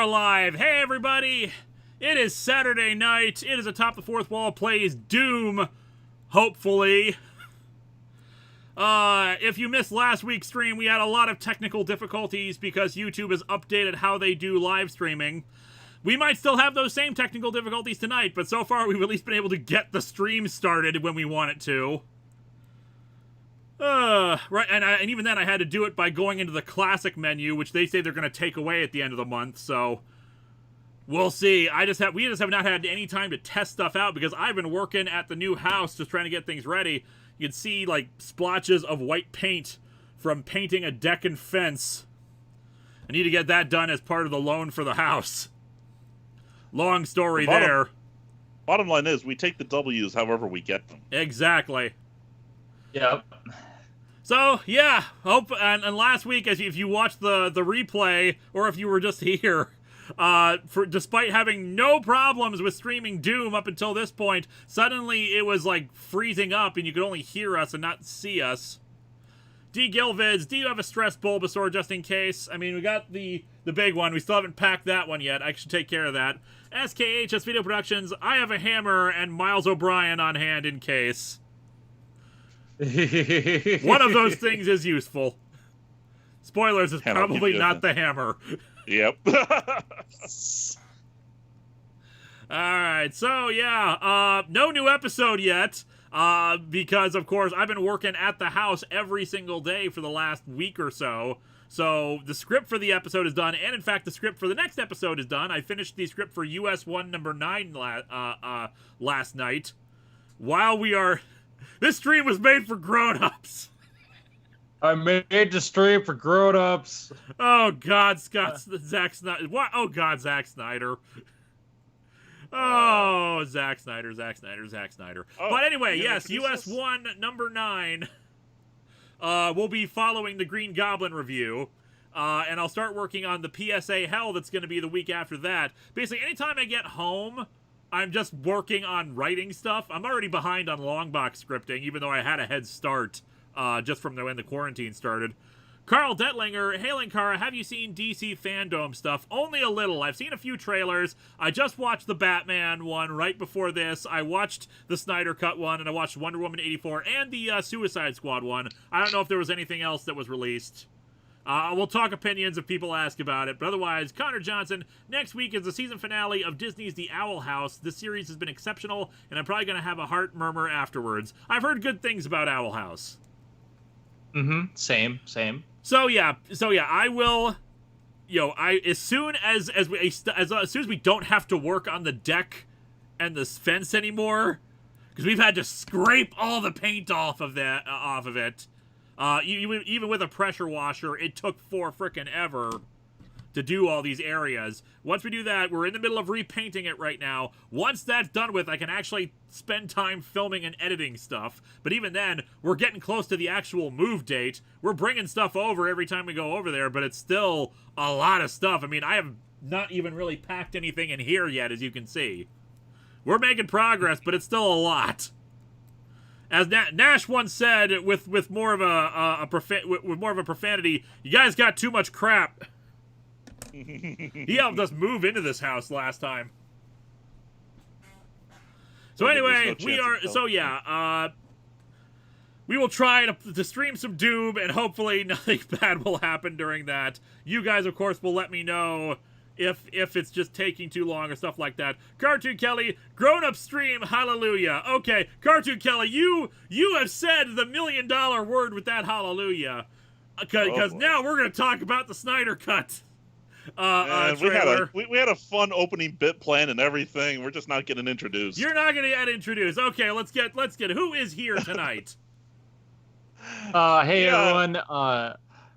live. Hey, everybody. It is Saturday night. It is Atop the Fourth Wall plays Doom, hopefully. If you missed last week's stream, we had a lot of technical difficulties because YouTube has updated how they do live streaming. We might still have those same technical difficulties tonight, but so far we've at least been able to get the stream started when we want it to. Right, and even then I had to do it by going into the classic menu, which they say they're going to take away at the end of the month, so we'll see. We just have not had any time to test stuff out because I've been working at the new house just trying to get things ready. You can see, like, splotches of white paint from painting a deck and fence. I need to get that done as part of the loan for the house. Long story there. Bottom line is, we take the W's however we get them. Exactly. Yep. So, yeah, and last week, if you watched the replay, or if you were just here, despite having no problems with streaming Doom up until this point, suddenly it was, like, freezing up, and you could only hear us and not see us. D. Gilvids, do you have a stress Bulbasaur just in case? I mean, we got the big one. We still haven't packed that one yet. I should take care of that. SKHS Video Productions, I have a hammer and Miles O'Brien on hand in case. One of those things is useful. Spoilers, it's probably not the hammer. Yep. Alright, so yeah, no new episode yet, because of course I've been working at the house every single day for the last week or so. So the script for the episode is done, and in fact the script for the next episode is done. I finished the script for US 1 number 9 last night. While we are... This stream was made for grown-ups. I made the stream for grown-ups. Oh God, Zack Snyder. What? Oh God, Zack Snyder. Oh, Zack Snyder. Oh, but anyway, yes, US 1 number 9. We'll be following the Green Goblin review. And I'll start working on the PSA Hell that's going to be the week after that. Basically, anytime I get home, I'm just working on writing stuff. I'm already behind on Longbox scripting, even though I had a head start just from when the quarantine started. Carl Detlinger, hey Linkara, have you seen DC Fandom stuff? Only a little. I've seen a few trailers. I just watched the Batman one right before this. I watched the Snyder Cut one, and I watched Wonder Woman 84 and the Suicide Squad one. I don't know if there was anything else that was released. We'll talk opinions if people ask about it. But otherwise, Connor Johnson, next week is the season finale of Disney's The Owl House. This series has been exceptional, and I'm probably going to have a heart murmur afterwards. I've heard good things about Owl House. Mm-hmm. Same. So yeah, I will, as soon as we don't have to work on the deck and the fence anymore, because we've had to scrape all the paint off of it. Even with a pressure washer, it took frickin' ever to do all these areas. Once we do that, we're in the middle of repainting it right now. Once that's done with, I can actually spend time filming and editing stuff. But even then, we're getting close to the actual move date. We're bringing stuff over every time we go over there, but it's still a lot of stuff. I mean, I have not even really packed anything in here yet, as you can see. We're making progress, but it's still a lot. As Nash once said, with more of a profanity, you guys got too much crap. He helped us move into this house last time. So anyway, we will try to stream some Doom, and hopefully nothing bad will happen during that. You guys, of course, will let me know if it's just taking too long or stuff like that. Cartoon Kelly, grown-up stream, hallelujah. Okay, Cartoon Kelly, you have said the $1 million word with that hallelujah. Because now we're going to talk about the Snyder Cut. Trailer. We had a fun opening bit plan and everything. We're just not getting introduced. You're not going to get introduced. Okay, let's get who is here tonight? Hey everyone.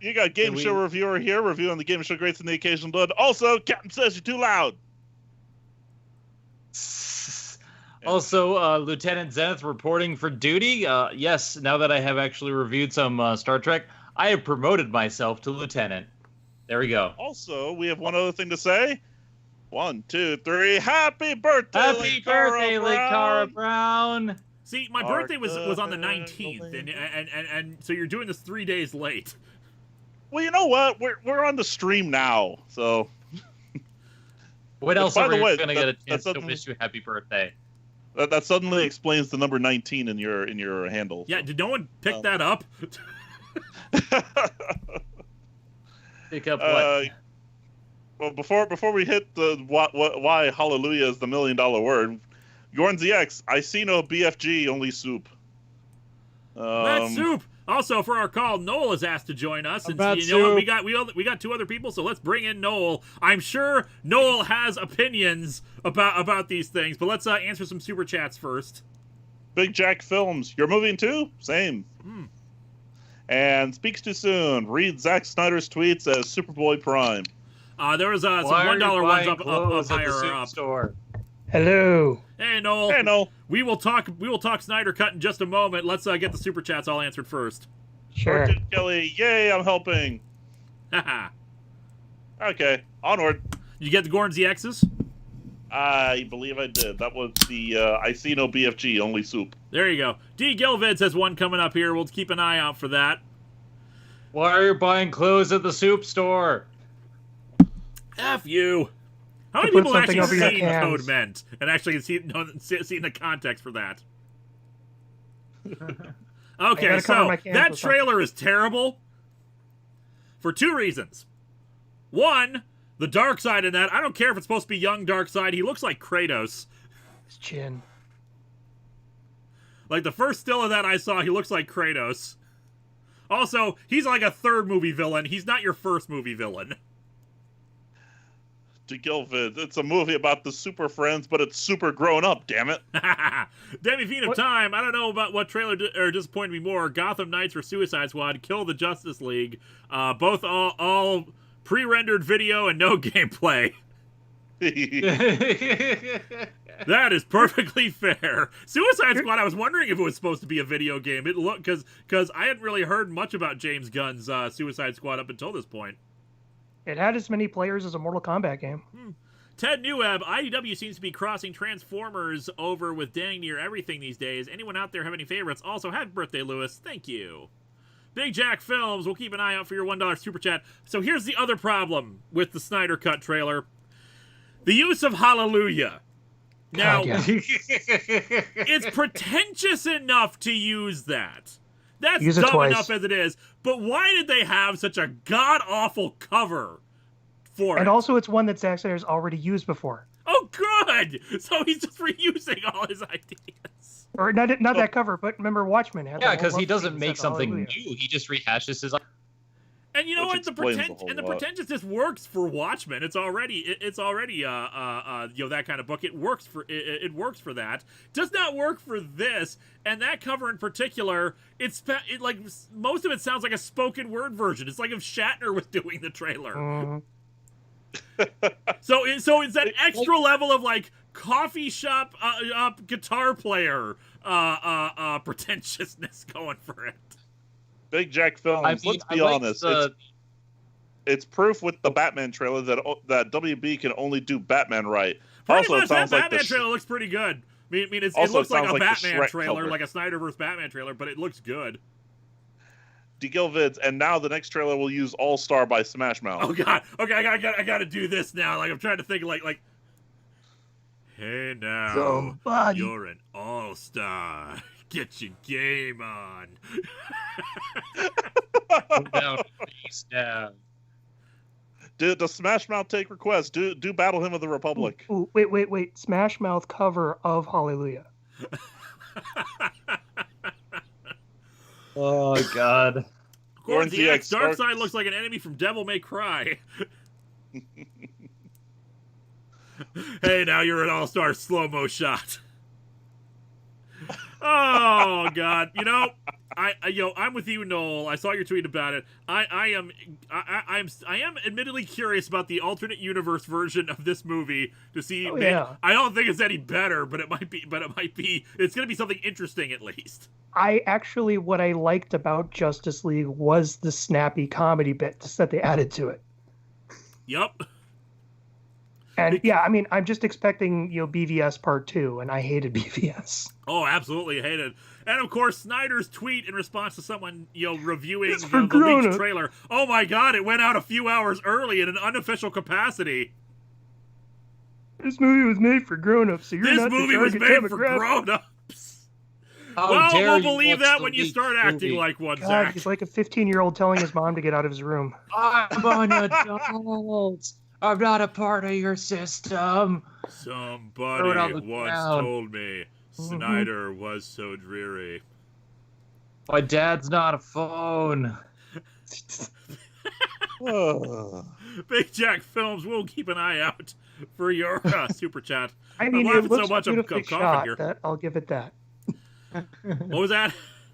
You got Game Show Reviewer here, reviewing the Game Show Greats and the Occasional Blood. Also, Captain says you're too loud. Also, Lieutenant Zenith reporting for duty. Yes, now that I have actually reviewed some Star Trek, I have promoted myself to Lieutenant. There we go. Also, we have one other thing to say. 1, 2, 3. Happy birthday, Happy birthday, Linkara Brown. See, my birthday was on the 19th, and so you're doing this 3 days late. Well, you know what? We're on the stream now, so. When else by are the we way, going to get a chance to suddenly- wish you happy birthday? That suddenly explains the number 19 in your handle. Yeah, did no one pick that up? Pick up what? Well, before we hit the why hallelujah is the $1 million word, Yorn ZX, I see no BFG, only soup. That's soup. Also, for our call, Noel is asked to join us, and About you know what? soup. We got 2 other people, so let's bring in Noel. I'm sure Noel has opinions about these things, but let's answer some super chats first. Big Jack Films, you're moving too? Same. And speaks too soon. Read Zack Snyder's tweets as Superboy Prime. There was some Why are you $1 ones buying up clothes at the higher soup up. store? Hello. Hey Noel. Hey, Noel. We will talk Snyder Cut in just a moment. Let's get the super chats all answered first. Sure. Orchid Kelly, yay, I'm helping. Haha. Okay, onward. You get the Gorn ZXs? I believe I did. That was the I see no BFG, only soup. There you go. D. Gilvids has one coming up here. We'll keep an eye out for that. Why are you buying clothes at the soup store? F you. How many Put people something actually over your seen cans. Code Meant and actually seen the context for that? Okay, gotta cover so my cans that with trailer is terrible for 2 reasons. One, the dark side in that, I don't care if it's supposed to be young dark side, he looks like Kratos. His chin. Like the first still of that I saw, he looks like Kratos. Also, he's like a 3rd movie villain. He's not your 1st movie villain. To Gilvid, it's a movie about the super friends, but it's super grown up, damn it. Demi Fiend of Time, I don't know about what trailer disappointed me more. Gotham Knights or Suicide Squad, Kill the Justice League. Both all pre-rendered video and no gameplay. That is perfectly fair. Suicide Squad, I was wondering if it was supposed to be a video game. It looked, because I hadn't really heard much about James Gunn's Suicide Squad up until this point. It had as many players as a Mortal Kombat game. Ted Neweb, IDW seems to be crossing Transformers over with dang near everything these days. Anyone out there have any favorites? Also, happy birthday, Lewis. Thank you. Big Jack Films, we'll keep an eye out for your $1 super chat. So here's the other problem with the Snyder Cut trailer. The use of Hallelujah. Now, God, it's pretentious enough to use that. That's Use it dumb twice. enough as it is. But why did they have such a god-awful cover for it? And also, it's one that Zack Snyder's already used before. Oh, good! So he's just reusing all his ideas. Or not that cover, but remember Watchmen had Yeah, that because whole he love doesn't scene make set to something Hallelujah. new. He just rehashes his. And you know Which what? explains the whole lot. Pretentiousness works for Watchmen. It's already that kind of book. It works for that. Does not work for this. And that cover in particular, it like most of it sounds like a spoken word version. It's like if Shatner was doing the trailer. Mhm. So it's that extra level of like coffee shop guitar player pretentiousness going for it. Big Jack Films, let's be honest. It's proof with the Batman trailer that WB can only do Batman right. Pretty Also, much it sounds that like Batman trailer looks pretty good. I mean, it Also, looks it like a sounds like the Batman Shrek trailer, cover. like a Snyderverse Batman trailer, but it looks good. Gilvids, and now the next trailer will use All Star by Smash Mouth. Oh god, okay, I gotta do this now. Like I'm trying to think, like, hey now, Somebody. you're an all-star. Get your game on. Down, face down. Does Smash Mouth take requests? Do Battle Hymn of the Republic. Ooh, wait. Smash Mouth cover of Hallelujah. Oh God. Gordon Gordon ZX, ZX, Darkseid looks like an enemy from Devil May Cry. Hey, now you're an all-star slow-mo shot. Oh God! You know, I'm with you, Noel. I saw your tweet about it. I am admittedly curious about the alternate universe version of this movie to see. Oh, yeah. I don't think it's any better, but it might be. It's going to be something interesting at least. What I liked about Justice League was the snappy comedy bits that they added to it. Yup. And yeah, I mean, I'm just expecting, BVS Part 2, and I hated BVS. Oh, absolutely hate it. And of course, Snyder's tweet in response to someone, reviewing It's for the leaked grown-ups. trailer. Oh my God, it went out a few hours early in an unofficial capacity. This movie was made for grown-ups, so you're This not movie the was target made for demographic. grown-ups. How Well, dare we'll you believe watch that the when you leaked start acting movie. like one, God, Zach. he's like a 15-year-old telling his mom to get out of his room. I'm an adult. I'm not a part of your system. Somebody Throw it on the once ground. told me Snyder was so dreary. My dad's not a phone. Big Jack Films will keep an eye out for your super chat. I mean, I'm it laughing so looks much I'm beautifully coughing shot. here. That I'll give it that. What was that?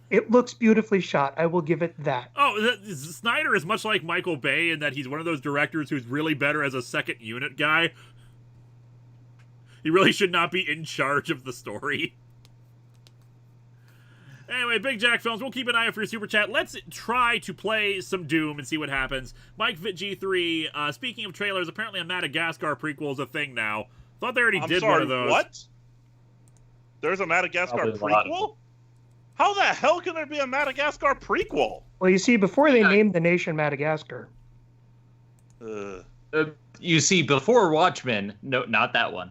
It looks beautifully shot. I will give it that. Oh, Snyder is much like Michael Bay in that he's one of those directors who's really better as a second unit guy. He really should not be in charge of the story. Anyway, Big Jack Films, we'll keep an eye out for your super chat. Let's try to play some Doom and see what happens. Mike Fit G3, speaking of trailers, apparently a Madagascar prequel is a thing now. Thought they already did one of those. What? There's a Madagascar Probably a lot of prequel? How the hell can there be a Madagascar prequel? Well, you see, before they named the nation Madagascar, You see, before Watchmen, no, not that one.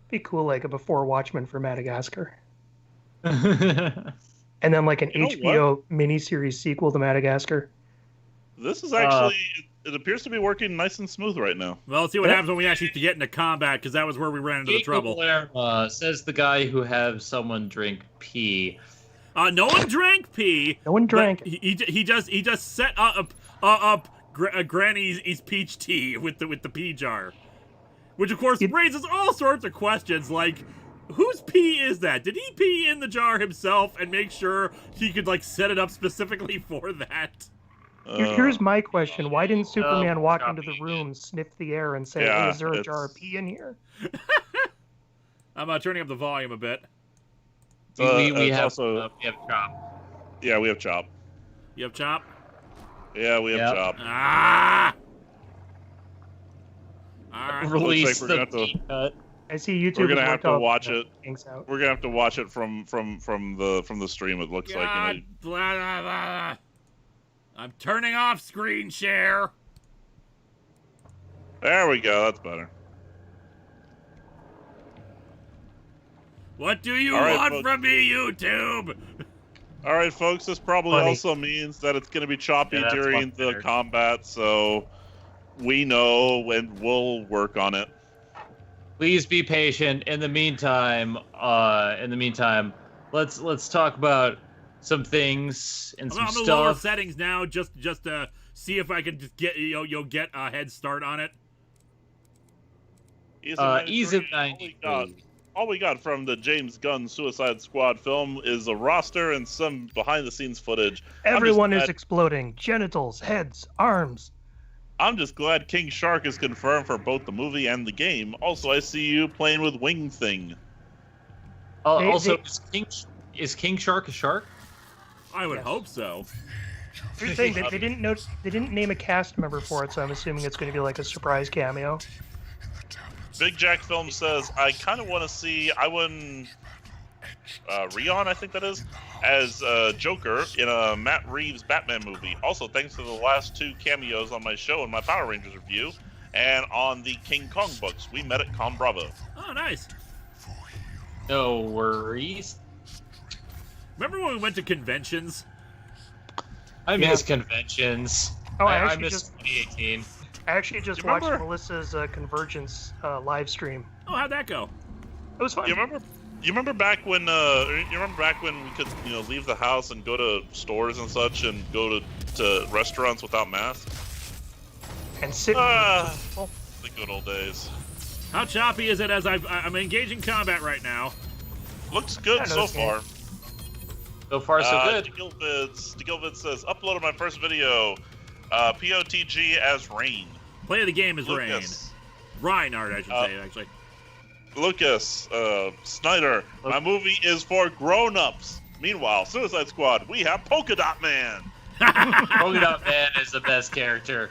be cool, like a before Watchmen for Madagascar, Well, and then like an You know HBO miniseries sequel to Madagascar. This is actually, it appears to be working nice and smooth right now. Well, let's see what Yeah. happens when we actually get into combat, because that was where we ran into the trouble. Says the guy who has someone drink pee. No one drank pee. No one but drank. He just set up Granny's peach tea with the pee jar, which of course raises all sorts of questions like, whose pee is that? Did he pee in the jar himself and make sure he could like set it up specifically for that? Here's my question: why didn't Superman walk into the copy. room, sniff the air, and say, Yeah, "Hey, is there a it's- jar of pee in here?" I'm turning up the volume a bit. We it's have also- we have Chop. Yeah, we have Chop. You have Chop? Yeah, we have Yep. Chop. Ah! Alright. Release we're the gonna have to- pee cut. I see YouTube. We're gonna has have worked to all watch the it. kinks out. We're gonna have to watch it from the stream. It looks like. God, You know, blah, blah, blah. I'm turning off screen share. there we go. That's better. What do you All right, want folks. from me, YouTube? All right, folks. This probably Funny. also means that it's going to be choppy Yeah, that's during much the better. combat, so we know and we'll work on it. Please be patient. In the meantime, let's talk about some things and some I'm gonna lower stuff. settings now, just to see if I can just get get a head start on it. Ease Ease of 93. All we got from the James Gunn Suicide Squad film is a roster and some behind-the-scenes footage. Everyone is glad- exploding: genitals, heads, arms. I'm just glad King Shark is confirmed for both the movie and the game. Also, I see you playing with Wing Thing. Also, they- is King Shark a shark? I would Yes. hope so. Here's the thing: they didn't name a cast member for it, so I'm assuming it's going to be like a surprise cameo. Big Jack Film says, I kind of want to see Rion, I think that is, as Joker in a Matt Reeves Batman movie. Also, thanks to the last 2 cameos on my show and my Power Rangers review, and on the King Kong books. We met at Con Bravo. Oh, nice. No worries. Remember when we went to conventions? I Yeah. miss conventions. Oh, I I actually miss just 2018. I actually just Do you watched remember- Melissa's Convergence live stream. Oh, how'd that go? It was fun. You remember back when we could leave the house and go to stores and such and go to restaurants without masks? And sit. The good old days. How choppy is it as I'm engaging combat right now? Looks good I know so this game. far. So far, so good. Digilvids says, uploaded my first video, POTG as Rain. Play of the game is Lucas, Reinhardt, I should say, actually. Lucas, Snyder, my movie is for grown-ups. Meanwhile, Suicide Squad, we have Polka Dot Man. Polka Dot Man is the best character.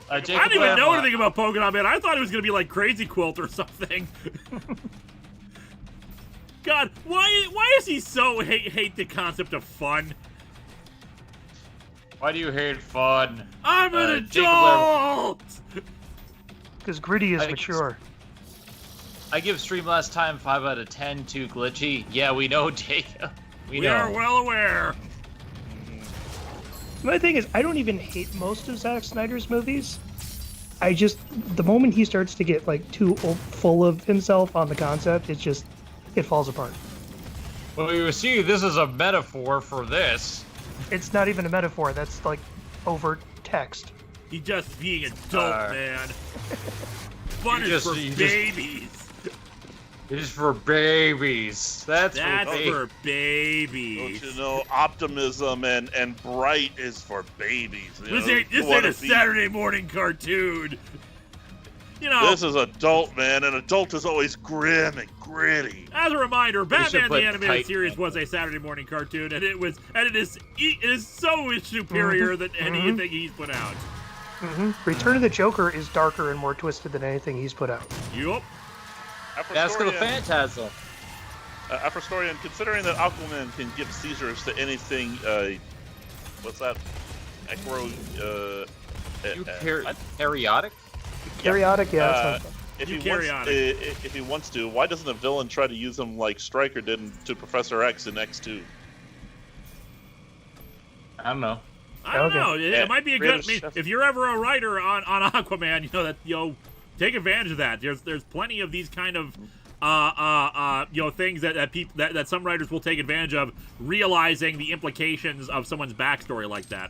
I didn't even know anything about Polka Dot Man. I thought it was going to be like Crazy Quilt or something. God, why does he so hate the concept of fun? Why do you hate fun? I'm an Jacob adult! Because Gritty is I think mature. I give Stream Last Time 5 out of 10, too glitchy. Yeah, we know, Jacob. We know. are well aware. My thing is, I don't even hate most of Zack Snyder's movies. I just, the moment he starts to get like too full of himself on the concept, it falls apart. Well, you see, this is a metaphor for this. It's not even a metaphor. That's like overt text. He's just being adult, man. Fun is for babies. It is for babies. That's for babies. Don't you know, optimism and bright is for babies. This ain't a Saturday morning cartoon. You know, this is adult, man, and adult is always grim and gritty. As a reminder, Batman the Animated Series was a Saturday morning cartoon, and it is so superior than anything he's put out. Return of the Joker is darker and more twisted than anything he's put out. Yup. Ask the Phantasm. Afrostorian, considering that Aquaman can give seizures to anything, what's that? Periodic? Periodic, yeah. If he wants to, why doesn't a villain try to use him like Stryker did to Professor X in X2? I don't know. I don't know. It might be a good. If you're ever a writer on Aquaman, take advantage of that. There's plenty of these kind of things that some writers will take advantage of, realizing the implications of someone's backstory like that.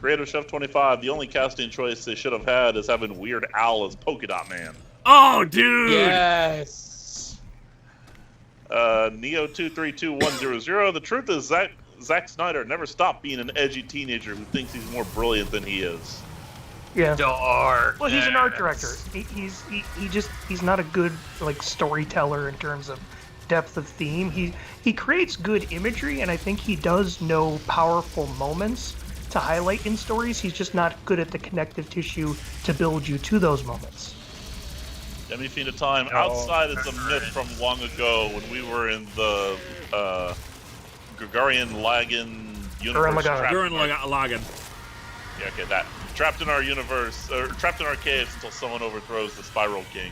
Creative Chef 25, the only casting choice they should have had is having Weird Al as Polka Dot Man. Oh, dude! Yes! Neo232100, the truth is Zack Snyder never stopped being an edgy teenager who thinks he's more brilliant than he is. Yeah. Dark. Well, he's an art director. He's not a good storyteller in terms of depth of theme. He creates good imagery, and I think he does know powerful moments to highlight in stories. He's just not good at the connective tissue to build you to those moments. Demi Fiend of Time, outside is a myth from long ago when we were in the Gregorian Lagan universe. Gurren Lagann. Yeah, okay, that. Trapped in our universe, or trapped in our caves until someone overthrows the Spiral King.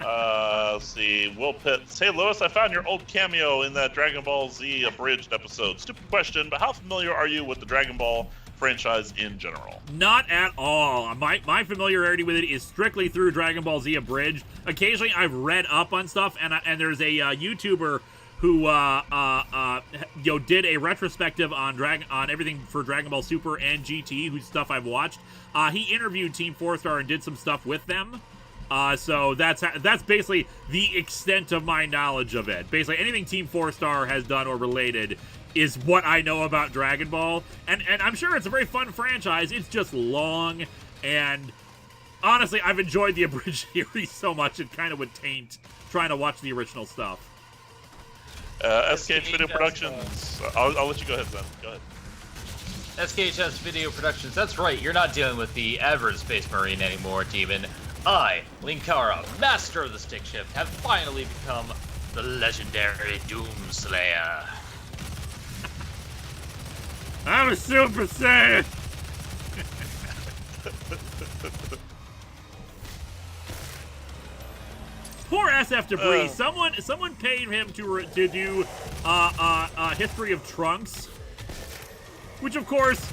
Let's see. Will Pitts. Hey, Lewis, I found your old cameo in that Dragon Ball Z abridged episode. Stupid question, but how familiar are you with the Dragon Ball franchise in general? Not at all. My familiarity with it is strictly through Dragon Ball Z abridged. Occasionally, I've read up on stuff, and there's a YouTuber who did a retrospective on everything for Dragon Ball Super and GT, whose stuff I've watched. He interviewed Team 4-Star and did some stuff with them. So that's basically the extent of my knowledge of it. Basically, anything Team 4-Star has done or related is what I know about Dragon Ball. And I'm sure it's a very fun franchise. It's just long, and honestly, I've enjoyed the abridged series so much it kind of would taint trying to watch the original stuff. SKH Video Productions. I'll let you go ahead, Zen. Go ahead. SKHS Video Productions. That's right. You're not dealing with the average Space Marine anymore, Demon. I, Linkara, master of the stick shift, have finally become the legendary Doomslayer. I'm a Super Saiyan! Poor SF Debris. Someone paid him to do History of Trunks, which of course,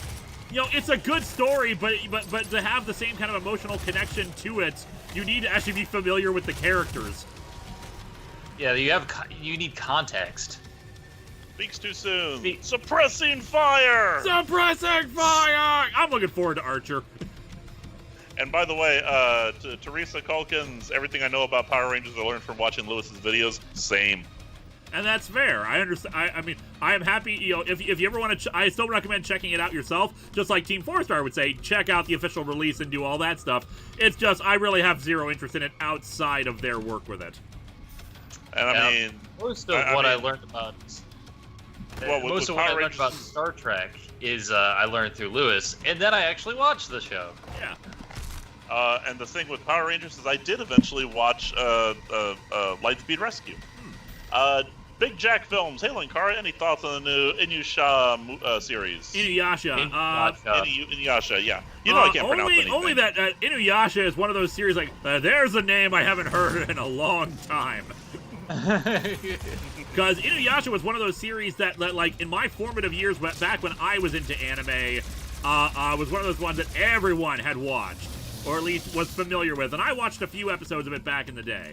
it's a good story, but to have the same kind of emotional connection to it, you need to actually be familiar with the characters. Yeah, you need context. Speaks too soon. Suppressing fire! Suppressing fire! I'm looking forward to Archer. And by the way, to Teresa Culkin's Everything I Know About Power Rangers I Learned from Watching Lewis's Videos, same. And that's fair. I understand. I mean, I am happy. If you ever want to, I still recommend checking it out yourself. Just like Team 4-Star would say, check out the official release and do all that stuff. It's just I really have zero interest in it outside of their work with it. And I mean, most of what I learned about most of what I learned about Star Trek is I learned through Lewis, and then I actually watched the show. Yeah. And the thing with Power Rangers is I did eventually watch Lightspeed Rescue. Big Jack Films. Hey, Linkara, any thoughts on the new Inuyasha series? Inuyasha. Inuyasha, yeah. You know I can't pronounce anything. Only that Inuyasha is one of those series like, there's a name I haven't heard in a long time. Because Inuyasha was one of those series that, like, in my formative years, back when I was into anime, was one of those ones that everyone had watched, or at least was familiar with. And I watched a few episodes of it back in the day.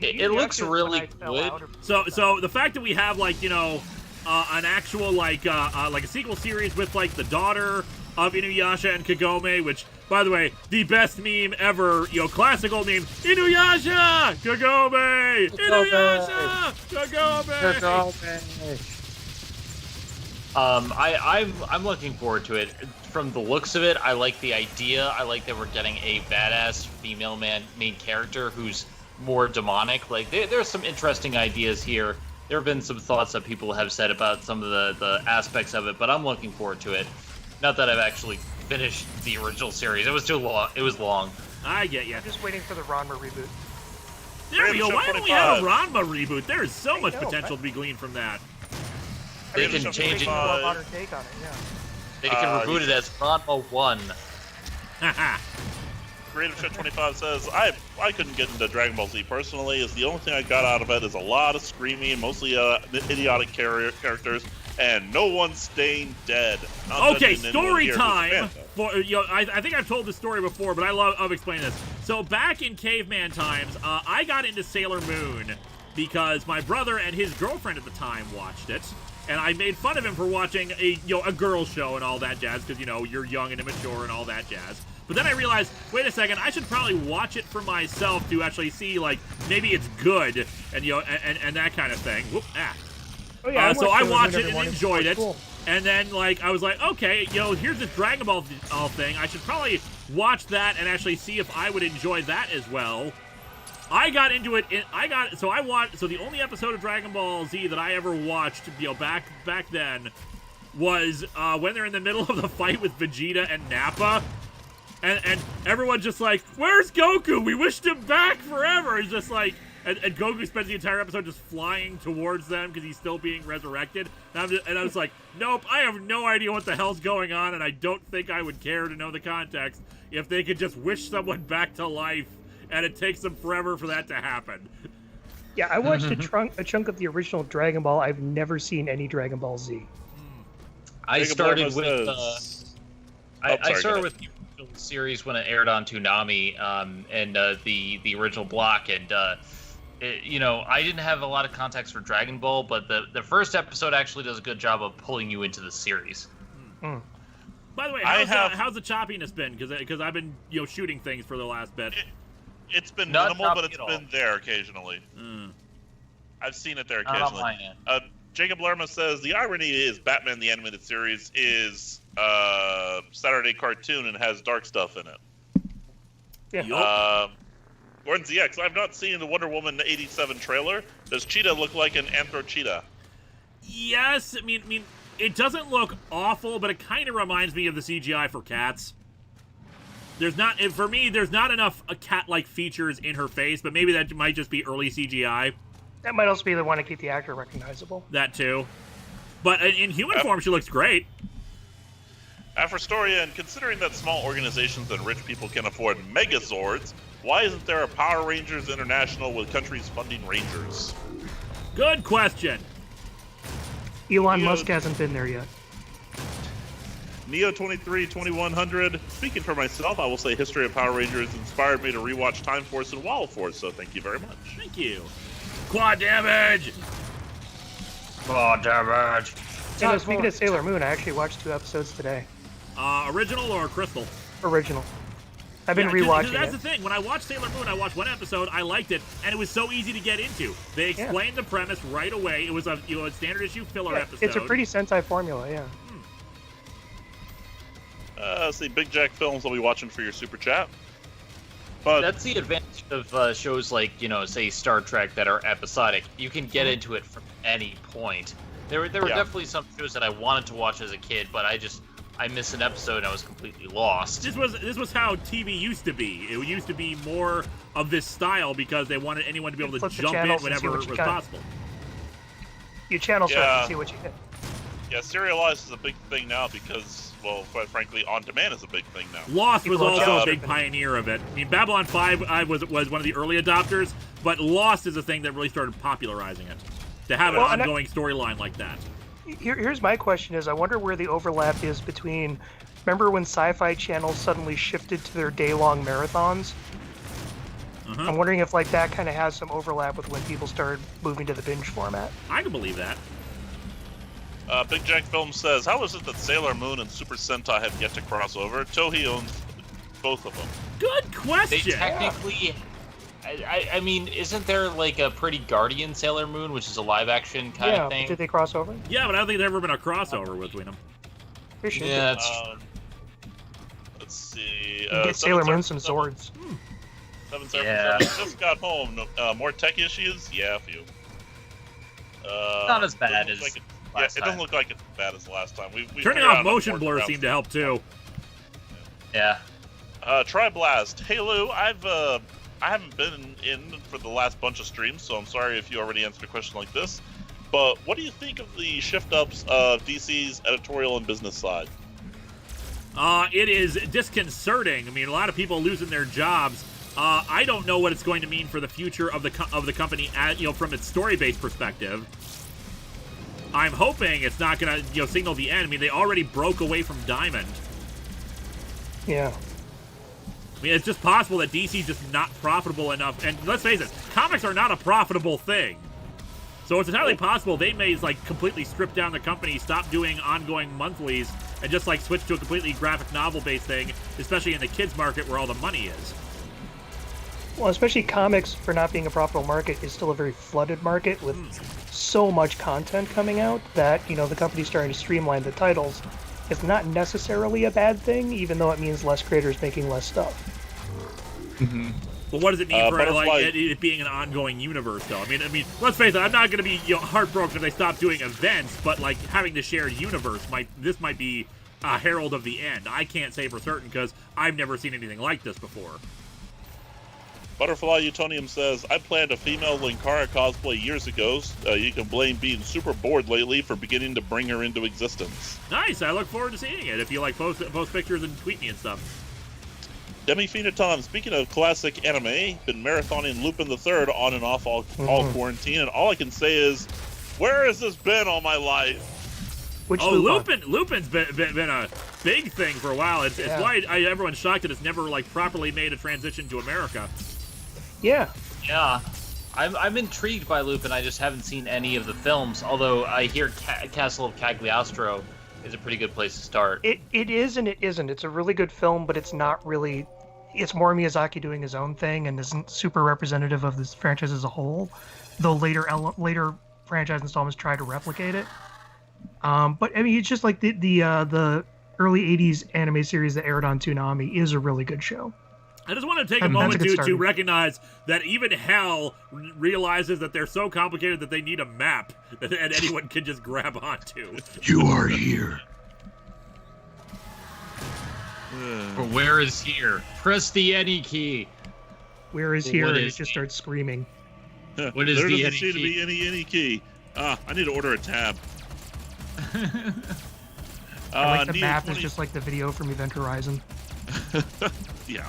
It looks really good. So the fact that we have, like, you know, an actual, like a sequel series with, like, the daughter of Inuyasha and Kagome, which, by the way, the best meme ever, you know, classical meme, Inuyasha! Kagome! Inuyasha! Kagome! I'm looking forward to it. From the looks of it, I like the idea. I like that we're getting a badass female main character who's more demonic. Like, there's some interesting ideas here. There have been some thoughts that people have said about some of the aspects of it, but I'm looking forward to it. Not that I've actually finished the original series. It was too long. It was long. I get you. I'm just waiting for the Ranma reboot. There we go. Why don't we have a Ranma reboot? There is so much know, potential to be gleaned from that. They can change it. Modern take on it, yeah. They can reboot it as Ranma 1. Haha. Creative Shit 25 says, I couldn't get into Dragon Ball Z personally, as the only thing I got out of it is a lot of screaming, mostly idiotic characters, and no one staying dead. Okay, story time. For, you know, I think I've told this story before, but I love explaining this. So back in caveman times, I got into Sailor Moon because my brother and his girlfriend at the time watched it, and I made fun of him for watching a girl show and all that jazz, because, you know, you're young and immature and all that jazz. But then I realized, wait a second, I should probably watch it for myself to actually see, like, maybe it's good, and, you know, and that kind of thing. Whoop, ah. Oh, yeah, So I watched it and morning. enjoyed it. Cool. And then, like, I was like, okay, you know, here's this Dragon Ball thing. I should probably watch that and actually see if I would enjoy that as well. I got into it. So the only episode of Dragon Ball Z that I ever watched, you know, back then, was when they're in the middle of the fight with Vegeta and Nappa. And everyone's just like, where's Goku? We wished him back forever. He's just like, and Goku spends the entire episode just flying towards them because he's still being resurrected. And I was like, nope, I have no idea what the hell's going on, and I don't think I would care to know the context if they could just wish someone back to life, and it takes them forever for that to happen. Yeah, I watched a chunk of the original Dragon Ball. I've never seen any Dragon Ball Z. I started with I started with the original series when it aired on Toonami, and the original block, and you know, I didn't have a lot of context for Dragon Ball, but the first episode actually does a good job of pulling you into the series. By the way, how's the choppiness been? Because I've been, you know, shooting things for the last bit. It's been Not minimal, but it's choppy at been all. there occasionally. I've seen it there Not on occasionally. my end. Jacob Lerma says, the irony is Batman the Animated Series is Saturday cartoon and has dark stuff in it. Yeah. Gordon ZX, I've not seen the Wonder Woman 87 trailer. Does Cheetah look like an Anthro Cheetah? Yes, I mean, it doesn't look awful, but it kind of reminds me of the CGI for Cats. There's not enough cat-like features in her face, but maybe that might just be early CGI. That might also be the one to keep the actor recognizable. That too. But in human form, she looks great. Afrostorian, considering that small organizations and rich people can afford Megazords, why isn't there a Power Rangers International with countries funding Rangers? Good question. Elon Musk hasn't been there yet. Neo232100, speaking for myself, I will say History of Power Rangers inspired me to rewatch Time Force and Wild Force, so thank you very much. Thank you. Quad damage! Quad damage! You know, speaking of Sailor Moon, I actually watched 2 episodes today. Original or Crystal? Original. I've been 'cause rewatching that's it. the thing. When I watched Sailor Moon, I watched one episode, I liked it, and it was so easy to get into. They explained the premise right away. It was a standard issue filler episode. It's a pretty Sentai formula, yeah. Let's see, Big Jack Films I'll be watching for your super chat. But That's the advantage of shows like, you know, say Star Trek that are episodic. You can get into it from any point. There were definitely some shows that I wanted to watch as a kid, but I missed an episode and I was completely lost. This was how TV used to be. It used to be more of this style because they wanted anyone to be able to Flip the jump in channels and see whenever what it you was got. possible. You channel surf Yeah. and see what you get. Yeah, serialized is a big thing now because, well, quite frankly, on demand is a big thing now. Lost was People also are a big pioneer of it. I mean, Babylon 5 was one of the early adopters, but Lost is a thing that really started popularizing it. To have an ongoing storyline like that. Here's my question: I wonder where the overlap is between. Remember when Sci-Fi Channel suddenly shifted to their day-long marathons? I'm wondering if like that kind of has some overlap with when people started moving to the binge format. I can believe that. Big Jack Film says, how is it that Sailor Moon and Super Sentai have yet to cross over? Toei owns both of them. Good They question. technically, I mean, isn't there like a Pretty Guardian Sailor Moon, which is a live action kind Yeah, of thing? did they cross over? Yeah, but I don't think there's ever been a crossover between them. There should be. Yeah, it's Let's see. Get Sailor Moon some Zords. 777 Yeah. just got home. More tech issues? Yeah, a few. not as bad doesn't look as like last it doesn't time. look like it's as bad as last time. We Turning figured off out motion enough blur workarounds. seemed to help too. Yeah. Tri-Blast. Hey Lou, I haven't been in for the last bunch of streams, so I'm sorry if you already answered a question like this. But what do you think of the shift-ups of DC's editorial and business side? It is disconcerting. I mean, a lot of people losing their jobs. I don't know what it's going to mean for the future of the company, from its story-based perspective. I'm hoping it's not going to, signal the end. I mean, they already broke away from Diamond. Yeah. I mean, it's just possible that DC's just not profitable enough. And let's face it, comics are not a profitable thing. So it's entirely possible they may completely strip down the company, stop doing ongoing monthlies, and just switch to a completely graphic novel-based thing, especially in the kids market where all the money is. Well, especially comics, for not being a profitable market, is still a very flooded market with so much content coming out that, the company's starting to streamline the titles. It's not necessarily a bad thing, even though it means less creators making less stuff. But what does it mean for Butterfly- it being an ongoing universe, though? I mean, let's face it. I'm not going to be heartbroken if they stop doing events, but having the shared universe might be a herald of the end. I can't say for certain because I've never seen anything like this before. Butterfly Utonium says, I planned a female Linkara cosplay years ago. You can blame being super bored lately for beginning to bring her into existence. Nice. I look forward to seeing it. If you post pictures and tweet me and stuff. Demi Phoenoton, speaking of classic anime, been marathoning Lupin the Third on and off all quarantine, and all I can say is, where has this been all my life? Which Lupin's been a big thing for a while. It's why everyone's shocked that it's never properly made a transition to America. Yeah. Yeah. I'm intrigued by Lupin. I just haven't seen any of the films, although I hear Castle of Cagliostro is a pretty good place to start. It is and it isn't. It's a really good film, but it's not really... It's more Miyazaki doing his own thing and isn't super representative of this franchise as a whole, though later franchise installments try to replicate it. But I mean, it's just like the early 80s anime series that aired on Toonami is a really good show. I just want to take a And that's moment a good to starting. recognize that even Hell realizes that they're so complicated that they need a map that anyone can just grab onto. You are here. But where is here? Press the any key. Where is Well, here? what And it is just he? starts screaming. What is there the doesn't any seem to key? be any key. I need to order a tab. I like the Neo map 20 is just like the video from Event Horizon. Yeah.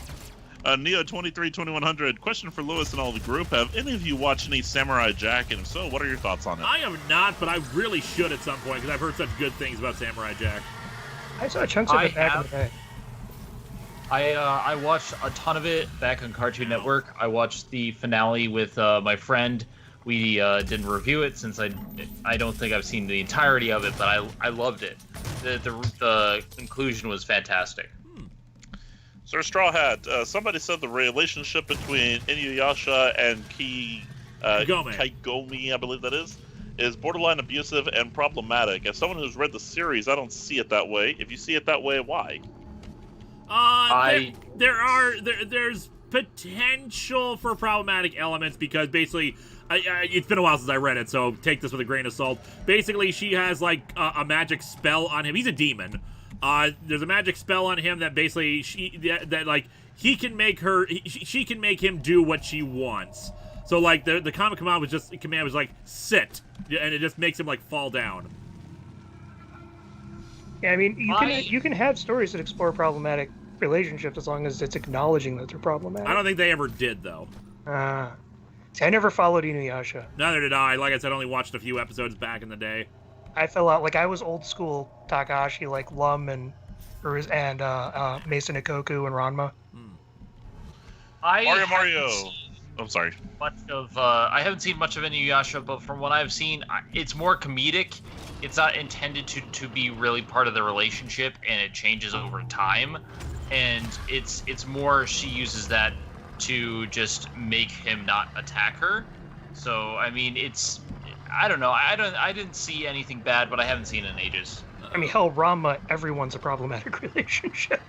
Neo 232100. Question for Lewis and all the group: have any of you watched any Samurai Jack? And if so, what are your thoughts on it? I am not, but I really should at some point because I've heard such good things about Samurai Jack. I saw chunks of it back in the day. I watched a ton of it back on Cartoon Network. I watched the finale with my friend. We didn't review it since I don't think I've seen the entirety of it, but I loved it. The conclusion was fantastic. Sir Straw Hat, somebody said the relationship between Inuyasha and Kaigomi, I believe that is borderline abusive and problematic. As someone who's read the series, I don't see it that way. If you see it that way, why? There's potential for problematic elements because basically, it's been a while since I read it, so take this with a grain of salt. Basically, she has a magic spell on him. He's a demon. There's a magic spell on him that basically she can make him do what she wants. So like the common command was like sit, and it just makes him like fall down. Yeah, I mean, you can have stories that explore problematic relationships as long as it's acknowledging that they're problematic. I don't think they ever did though. See, I never followed Inuyasha. Neither did I. Like I said, I only watched a few episodes back in the day. I fell out. Like I was old school Takahashi, like Lum and Mason Ikoku and Ranma. Mario. I'm sorry. I haven't seen much of Inuyasha, but from what I've seen, it's more comedic. It's not intended to be really part of the relationship, and it changes over time. And it's more she uses that to just make him not attack her. So I mean, I don't know. I didn't see anything bad, but I haven't seen it in ages. I mean, hell, Ranma, everyone's a problematic relationship.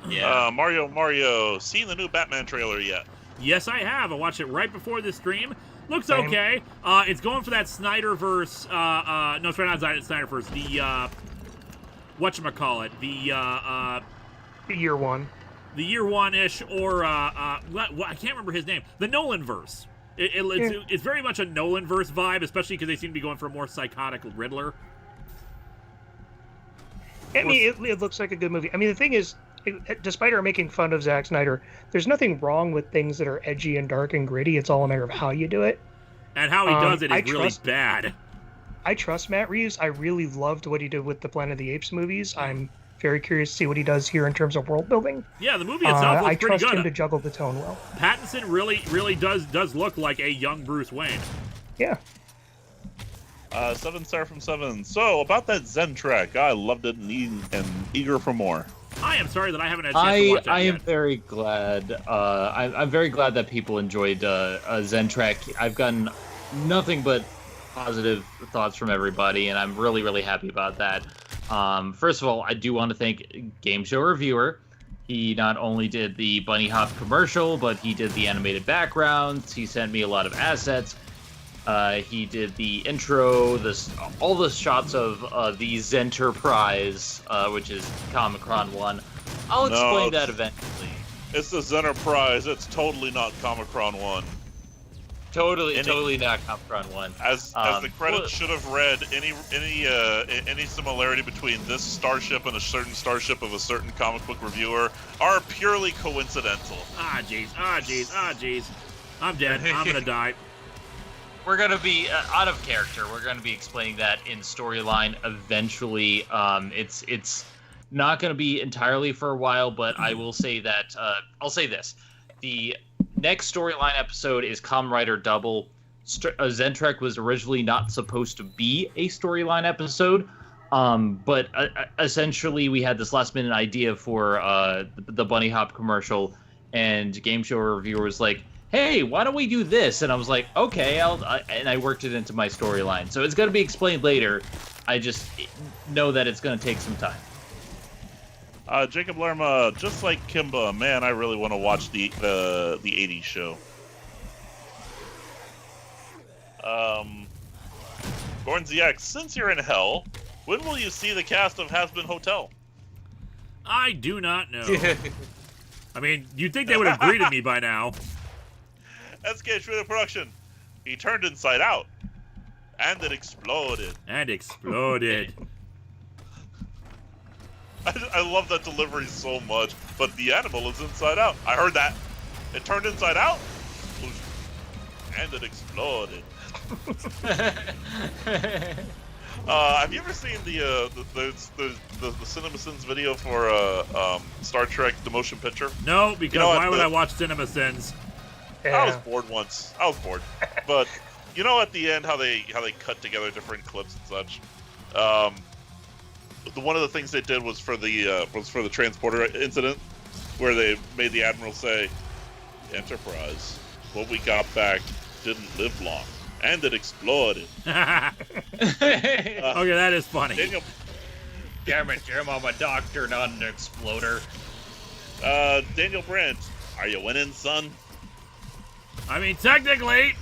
Yeah. Mario, seen the new Batman trailer yet? Yes, I have. I watched it right before this stream. Looks Same. okay. It's going for that Snyderverse. No, it's not Snyderverse. The whatchamacallit? The year one. The year one-ish, or I can't remember his name. The Nolanverse. It's very much a Nolanverse vibe, especially because they seem to be going for a more psychotic Riddler. I mean, it looks like a good movie. I mean, the thing is, despite our making fun of Zack Snyder, there's nothing wrong with things that are edgy and dark and gritty. It's all a matter of how you do it. And how he does it is really bad. I trust Matt Reeves. I really loved what he did with the Planet of the Apes movies. I'm very curious to see what he does here in terms of world building. Yeah, the movie itself looks pretty good. I trust him to juggle the tone well. Pattinson really does look like a young Bruce Wayne. Yeah. 7 star from 7. So, about that Zen Trek, I loved it and eager for more. I am sorry that I haven't had a chance to watch that I yet. am very glad. I'm very glad that people enjoyed Zen Trek. I've gotten nothing but positive thoughts from everybody, and I'm really, really happy about that. First of all, I do want to thank Game Show Reviewer. He not only did the Bunny Hop commercial, but he did the animated backgrounds. He sent me a lot of assets. He did the intro, all the shots of the Zenterprise, which is Comicron 1. I'll explain that eventually. It's the Zenterprise. It's totally not Comicron 1. Totally not Comicron 1. As the credits should have read, any similarity between this starship and a certain starship of a certain comic book reviewer are purely coincidental. Ah, jeez. I'm dead. I'm gonna die. We're going to be out of character. We're going to be explaining that in storyline eventually. It's not going to be entirely for a while, but I will say that I'll say this: the next storyline episode is Kamen Rider Double. Zen Trek was originally not supposed to be a storyline episode, but essentially we had this last-minute idea for the Bunny Hop commercial, and Game Show Reviewer was like, hey, why don't we do this? And I was like, okay, and I worked it into my storyline. So it's going to be explained later. I just know that it's going to take some time. Jacob Lerma, just like Kimba, man, I really want to watch the 80s show. Gorn ZX, since you're in hell, when will you see the cast of Has Been Hotel? I do not know. I mean, you'd think they would have greeted me by now. SK Shooter Production. He turned inside out. And it exploded. I love that delivery so much. But the animal is inside out. I heard that. It turned inside out. And it exploded. Have you ever seen the CinemaSins video for Star Trek: The Motion Picture? No, because why would I watch CinemaSins? I was bored once. But you know, at the end, how they cut together different clips and such. One of the things they did was for the transporter incident, where they made the admiral say, "Enterprise, what we got back didn't live long, and it exploded." Okay, that is funny. Daniel, Damn it, Jim, I'm a doctor, not an exploder. Daniel Brandt, are you winning, son? I mean, technically.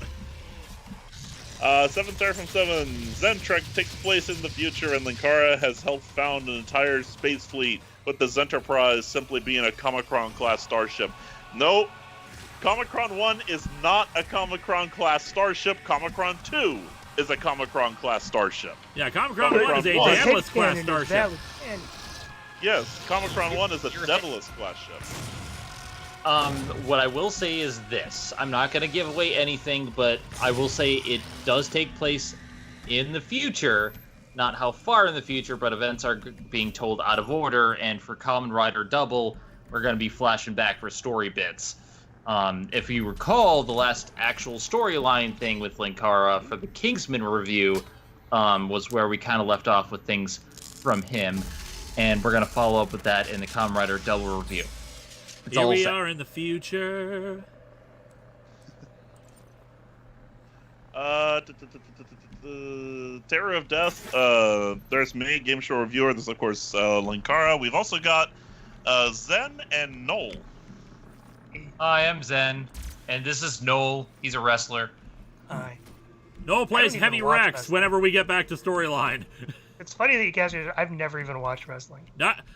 7 star from 7. Zen Trek takes place in the future, and Linkara has helped found an entire space fleet, with the Zenterprise simply being a Comicron-class starship. Nope. Comicron 1 is not a Comicron class starship. Comicron 2 is a Comicron class starship. Yeah, Comicron 1 is a Comicron Daedalus class starship. Yes, Comicron 1 is a Daedalus class ship. What I will say is this. I'm not going to give away anything, but I will say it does take place in the future. Not how far in the future, but events are being told out of order, and for Kamen Rider Double, we're going to be flashing back for story bits. If you recall, the last actual storyline thing with Linkara for the Kingsman review was where we kind of left off with things from him, and we're going to follow up with that in the Kamen Rider Double review. Here we are in the future. Terror of Death. There's me, Game Show Reviewer. There's, of course, Linkara. We've also got Zen and Noel. I am Zen, and this is Noel. He's a wrestler. Hi. Noel plays Heavy Rex whenever we get back to storyline. It's funny that you guys are. I've never even watched wrestling.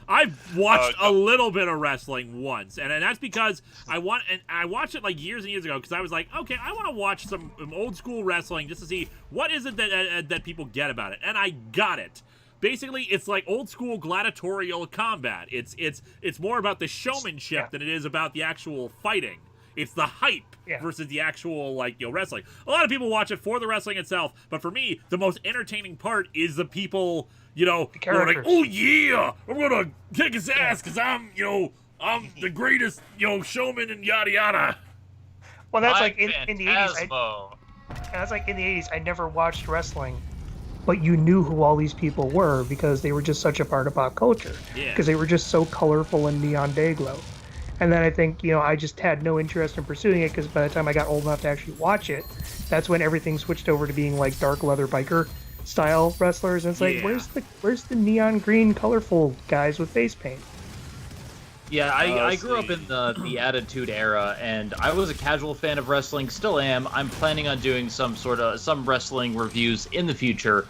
I've watched a little bit of wrestling once, and that's because I watched it like years and years ago because I was like, okay, I want to watch some old school wrestling just to see what is it that people get about it, and I got it. Basically, it's like old school gladiatorial combat. It's more about the showmanship than it is about the actual fighting. It's the hype versus the actual, wrestling. A lot of people watch it for the wrestling itself, but for me, the most entertaining part is the people, who are like, oh yeah, I'm gonna kick his ass because I'm the greatest, showman and yada yada. Well, that's like in the 80s. That's like in the 80s. I never watched wrestling, but you knew who all these people were because they were just such a part of pop culture. Yeah. Because they were just so colorful and neon day glow. And then I think, I just had no interest in pursuing it because by the time I got old enough to actually watch it, that's when everything switched over to being like dark leather biker style wrestlers. And it's like, where's the neon green colorful guys with face paint? Yeah, I grew up in the Attitude Era, and I was a casual fan of wrestling, still am. I'm planning on doing some wrestling reviews in the future.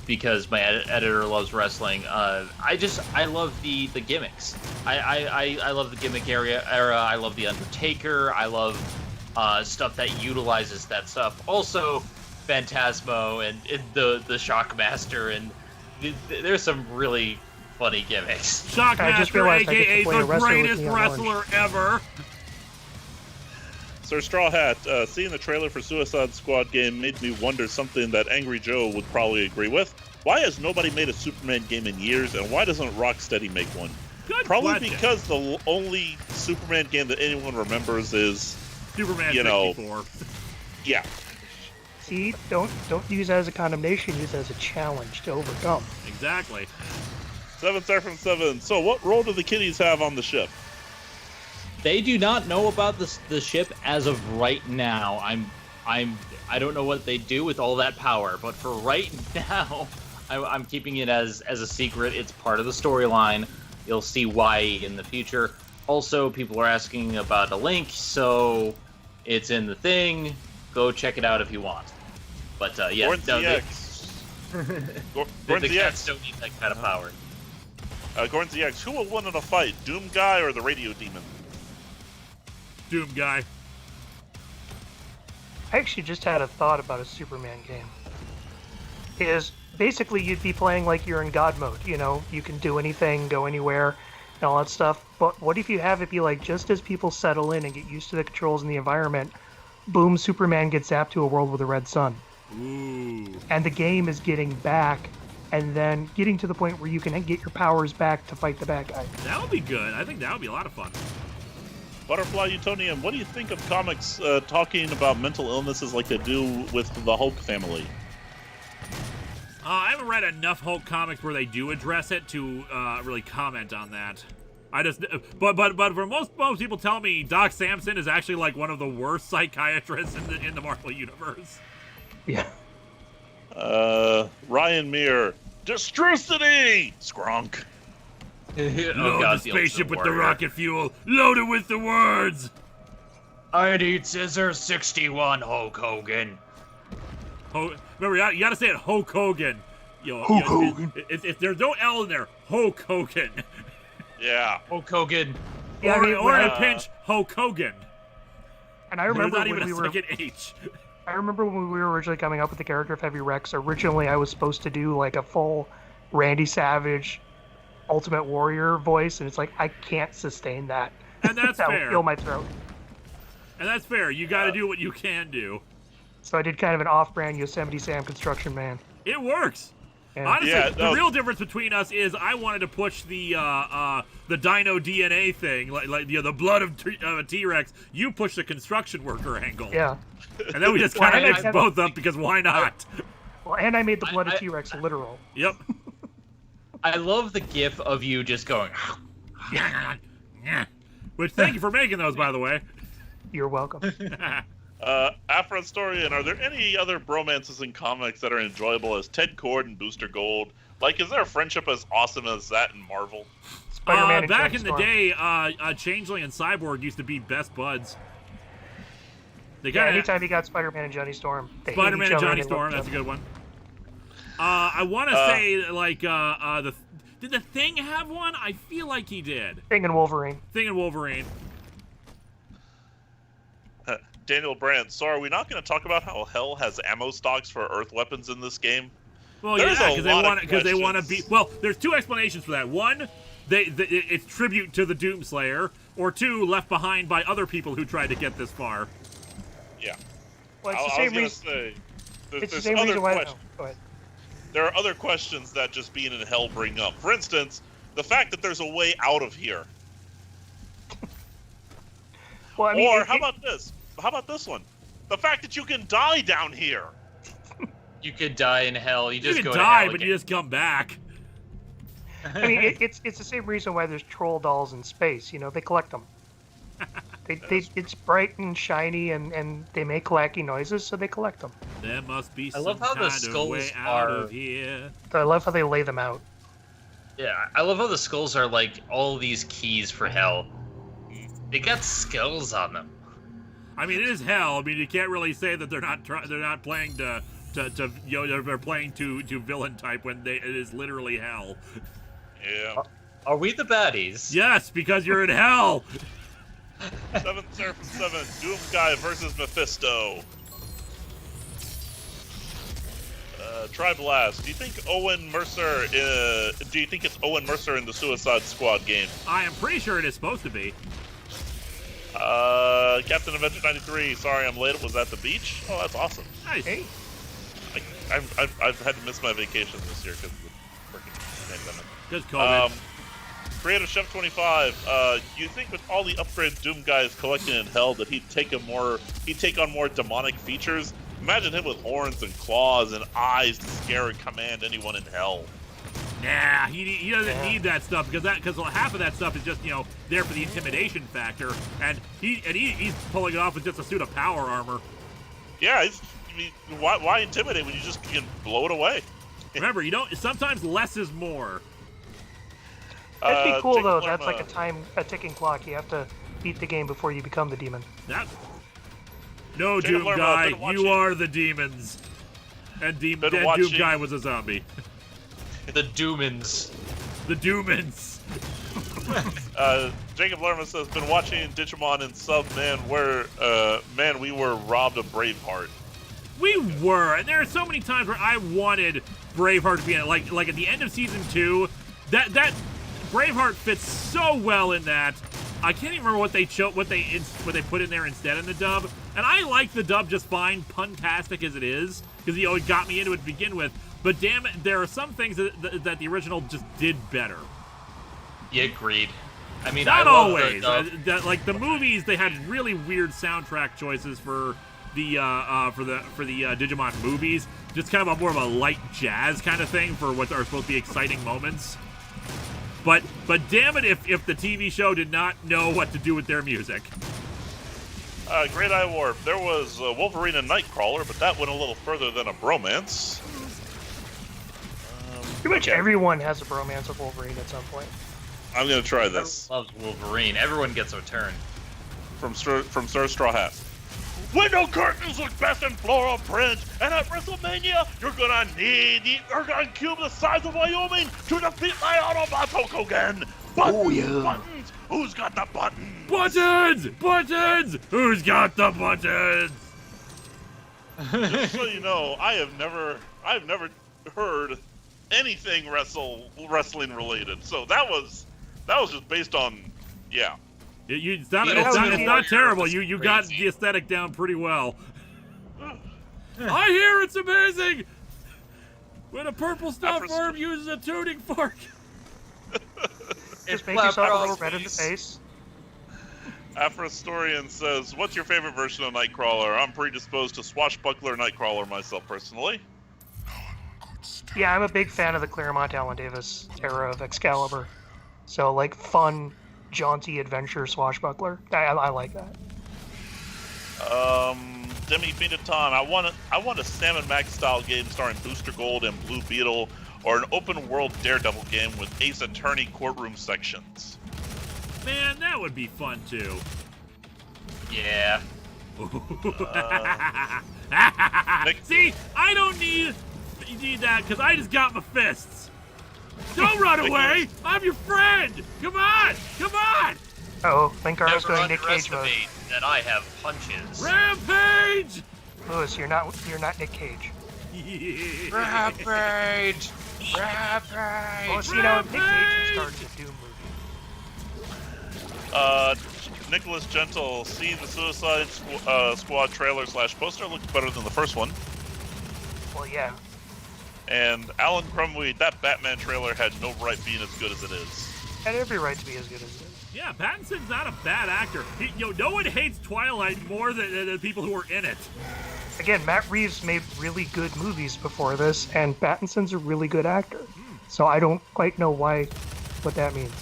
Because my editor loves wrestling. I love the gimmicks. I love the gimmick era. I love the Undertaker. I love stuff that utilizes that stuff. Also, Phantasmo and the Shockmaster, and there's some really funny gimmicks. Shockmaster, aka the greatest wrestler ever. Sir Straw Hat, seeing the trailer for Suicide Squad game made me wonder something that Angry Joe would probably agree with. Why has nobody made a Superman game in years, and why doesn't Rocksteady make one? Probably because the only Superman game that anyone remembers is Superman 64. Yeah. See, don't use it as a condemnation, use it as a challenge to overcome. Exactly. 7 Star from 7. So what role do the kiddies have on the ship? They do not know about the ship as of right now. I don't know what they do with all that power, but for right now, I'm keeping it as a secret. It's part of the storyline. You'll see why in the future. Also, people are asking about a link, so it's in the thing. Go check it out if you want. But yeah, the cats don't need that kind of power. Gordon ZX, who will win in a fight, Doom Guy or the Radio Demon? Doom Guy. I actually just had a thought about a Superman game. Is basically you'd be playing like you're in God mode, you can do anything, go anywhere, and all that stuff. But what if you have it be like just as people settle in and get used to the controls and the environment, boom, Superman gets zapped to a world with a red sun. Ooh. And the game is getting back and then getting to the point where you can get your powers back to fight the bad guy. That would be good. I think that would be a lot of fun. Butterfly Utonium, what do you think of comics talking about mental illnesses like they do with the Hulk family? I haven't read enough Hulk comics where they do address it to really comment on that. But for most people tell me Doc Samson is actually like one of the worst psychiatrists in the Marvel universe. Yeah. Ryan Meir, Destrucity! Skrunk. Load the spaceship with the rocket fuel. Load it with the words. I'd eat scissors 61, Hulk Hogan. Remember, you gotta say it, Hulk Hogan. Hulk Hogan. If there's no L in there, Hulk Hogan. Yeah. Hulk Hogan. Yeah, or in a pinch, Hulk Hogan. And I There's remember not when even we a were. second H. I remember when we were originally coming up with the character of Heavy Rex. Originally, I was supposed to do like a full Randy Savage, Ultimate Warrior voice, and it's like I can't sustain that. And that's that will fair. kill my throat. And that's fair. You got to do what you can do. So I did kind of an off-brand Yosemite Sam construction man. It works. Yeah. Honestly, Yeah, the real difference between us is I wanted to push the Dino DNA thing, like the blood of a T-Rex. You push the construction worker angle. Yeah. And then we just Well, kind I of mixed both up because why not? Well, and I made the blood of T-Rex literal. Yep. I love the gif of you just going. Which, thank you for making those, by the way. You're welcome. Afro Historian, are there any other bromances in comics that are enjoyable as Ted Kord and Booster Gold? Like, is there a friendship as awesome as that in Marvel? Spider-Man and back Johnny in the Storm. day, Changeling and Cyborg used to be best buds. They Yeah, got anytime you got Spider-Man and Johnny Storm, they hate Spider-Man each and other Johnny they love Storm. each That's a other. good one. I want to say like did the Thing have one? I feel like he did. Thing and Wolverine. Thing and Wolverine. Daniel Brandt, so are we not going to talk about how Hell has ammo stocks for Earth weapons in this game? Well, There's yeah, a because they lot want of to be. questions. Well, there's two explanations for that. One, it's tribute to the Doomslayer, or two, left behind by other people who tried to get this far. Yeah. Well, it's I the was same going to reason. say, It's the there's same other reason why. questions. Go ahead. There are other questions that just being in Hell bring up. For instance, the fact that there's a way out of here. Well, I mean, Or how about this? How about this one? The fact that you can die down here. You could die in hell. You You just can go die, to hell but again. you just come back. I mean, it's the same reason why there's troll dolls in space. You know, they collect them. It's bright and shiny, and they make clacky noises, so they collect them. There must be I some love how the kind of skulls way out are- of here. So I love how they lay them out. Yeah, I love how the skulls are like all these keys for hell. They got skulls on them. I mean, it is hell. I mean, you can't really say that they're not playing to they're playing to villain type when it is literally hell. Yeah. Are we the baddies? Yes, because you're in hell. 7th Seraphim 7, Doom Guy versus Mephisto. Triblast, do you think Owen Mercer? Do you think it's Owen Mercer in the Suicide Squad game? I am pretty sure it is supposed to be. Captain Avenger 93. Sorry, I'm late. It was at the beach. Oh, that's awesome. Nice. Hey, I've had to miss my vacation this year because of the freaking pandemic. Just COVID. Creative Chef 25. You think with all the upgrades Doom Guy is collecting in Hell that he'd take on more demonic features? Imagine him with horns and claws and eyes to scare and command anyone in Hell. Nah, he doesn't need that stuff because half of that stuff is just there for the intimidation factor, and he's pulling it off with just a suit of power armor. Yeah, why intimidate when you just can blow it away? Remember, sometimes less is more. that'd be cool Jacob though. Lerma. That's like a ticking clock. You have to beat the game before you become the demon. Jacob No, Doom Lerma, Guy, been watching- you are the demons. And Doom watching- Guy was a zombie. The Doomans. The Doomans. Jacob Lerma says, been watching Digimon and sub, man, we were robbed of Braveheart. We were, and there are so many times where I wanted Braveheart to be in it. Like at the end of season 2, that Braveheart fits so well in that. I can't even remember what they put in there instead in the dub. And I like the dub just fine, puntastic as it is, because it got me into it to begin with. But damn it, there are some things that the original just did better. Yeah, agreed. I mean, Not I love always. the dub. Like the movies, they had really weird soundtrack choices for the Digimon movies. Just kind of more of a light jazz kind of thing for what are supposed to be exciting moments. But damn it, if the TV show did not know what to do with their music. Great Eye Warp. There was Wolverine and Nightcrawler, but that went a little further than a bromance. Pretty much everyone has a bromance with Wolverine at some point. I'm gonna try this Loves Wolverine. Everyone gets a turn. from Sir Straw Hat. Window curtains look best in floral print, and at WrestleMania, you're gonna need the Ergon Cube the size of Wyoming to defeat my Autobot Hulk Hogan. Buttons, buttons. Who's got the buttons? Buttons! Buttons! Who's got the buttons? Just so you know, I've never heard anything wrestling related. So that was just based on, yeah. It's not terrible. You got the aesthetic down pretty well. I hear it's amazing when a purple stuffed worm uses a tuning fork. Just make yourself a little red in the face. Afrostorian says, "What's your favorite version of Nightcrawler?" I'm predisposed to Swashbuckler Nightcrawler myself personally. Yeah, I'm a big fan of the Claremont Alan Davis era of Excalibur. So, like, fun, jaunty adventure Swashbuckler. I like that. Demi Benaton, I want a Sam and Max style game starring Booster Gold and Blue Beetle, or an open world Daredevil game with Ace Attorney courtroom sections. Man, that would be fun too. Yeah. See, I don't need that because I just got my fists. Don't run away! I'm your friend! Come on! Come on! Uh-oh, Linkara's Never going Nick Cage mode. underestimate that I have punches. Rampage! Lewis, you're not Nick Cage. Rampage! Rampage! Oh, see, now Nick Cage starts a Doom movie. Nicholas Gentle, see the Suicide Squad trailer / poster looks better than the first one. Well, yeah. And Alan Crumweed, that Batman trailer had no right being as good as it is. Had every right to be as good as it is. Yeah, Pattinson's not a bad actor. No one hates Twilight more than the people who are in it. Again, Matt Reeves made really good movies before this, and Pattinson's a really good actor. So I don't quite know what that means.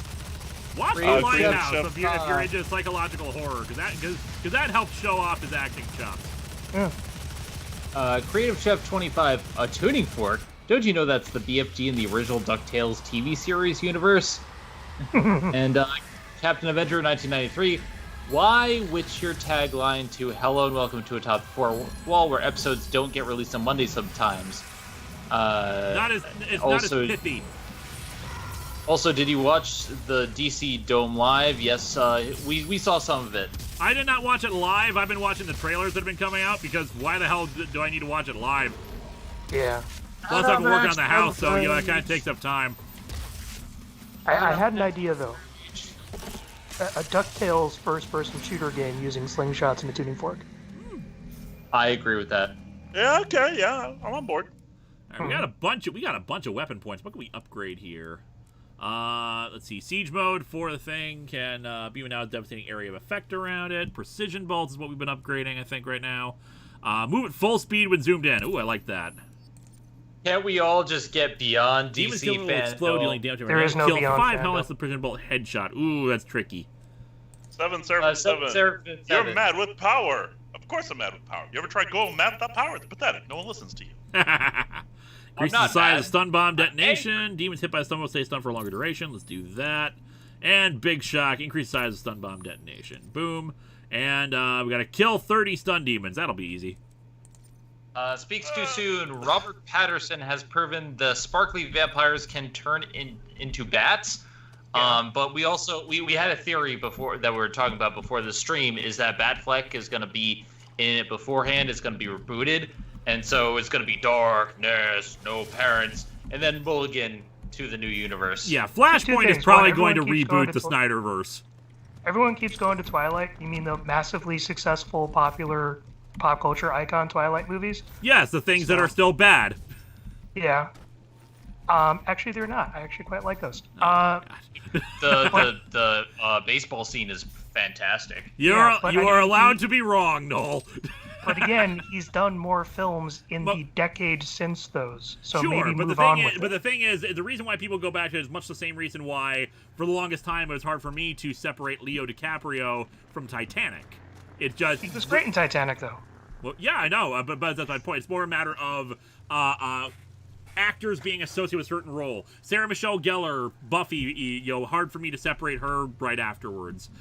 Watch The Lighthouse if you're into psychological horror, because that helps show off his acting chops. Yeah. Creative Chef 25, a tuning fork. Don't you know that's the BFG in the original DuckTales TV series universe? And Captain Avenger 1993. Why witch your tagline to Hello and Welcome to Atop the Fourth Wall, where episodes don't get released on Monday sometimes? It's not as pithy. Also, did you watch the DC Dome Live? Yes, we saw some of it. I did not watch it live. I've been watching the trailers that have been coming out, because why the hell do I need to watch it live? Yeah. Plus, I have to work on the house, so that kind of takes up time. I had an idea, though. A DuckTales first-person shooter game using slingshots and a tuning fork. I agree with that. Yeah, okay, yeah, I'm on board. All right, we got a bunch of weapon points. What can we upgrade here? Let's see. Siege mode for the thing can be now a devastating area of effect around it. Precision bolts is what we've been upgrading, I think, right now. Move at full speed when zoomed in. Ooh, I like that. Can't we all just get beyond Demons DC will explode, dealing damage to There is no kill beyond 5 Fandom. helmets with precision bolt headshot. Ooh, that's tricky. 777. You're mad with power. Of course I'm mad with power. You ever try going mad without power? It's pathetic. No one listens to you. Increase the size of stun bomb detonation. Demons hit by a stun will stay stunned for a longer duration. Let's do that. And Big Shock. Increase size of stun bomb detonation. Boom. And we got to kill 30 stun demons. That'll be easy. Speaks too soon. Robert Patterson has proven the sparkly vampires can turn into bats. Yeah. But we also we had a theory before that we were talking about before the stream, is that Batfleck is going to be in it beforehand. It's going to be rebooted, and so it's going to be darkness, no parents, and then mulligan to the new universe. Yeah, Flashpoint is probably going to reboot the Snyderverse. Everyone keeps going to Twilight. You mean the massively successful, popular pop culture icon Twilight movies? Yes, the things that are still bad. Yeah. Actually, they're not. I actually quite like those. The baseball scene is fantastic. You are allowed to be wrong, Noel. But again, he's done more films in the decade since those, so sure, maybe but move on with it. But the thing is, the reason why people go back to it is much the same reason why, for the longest time, it was hard for me to separate Leo DiCaprio from Titanic. It just he was great in Titanic, though. Well, yeah, I know, but that's my point. It's more a matter of actors being associated with a certain role. Sarah Michelle Gellar, Buffy, hard for me to separate her right afterwards.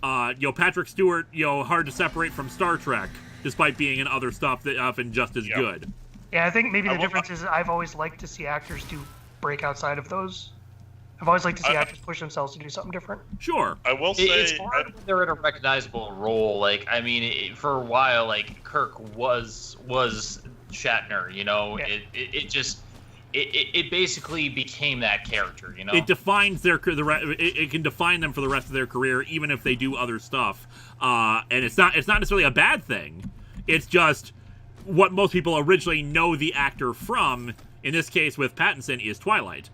Patrick Stewart, hard to separate from Star Trek, despite being in other stuff that often just as good. Yeah, I think maybe the difference is I've always liked to see actors break outside of those I've always liked to see actors push themselves to do something different. Sure. I will say It's hard when they're in a recognizable role. Like, I mean, for a while, like Kirk was Shatner. You know, Yeah. it basically became that character. You know, It defines it can define them for the rest of their career, even if they do other stuff. And it's not necessarily a bad thing. It's just what most people originally know the actor from. In this case, with Pattinson, is Twilight.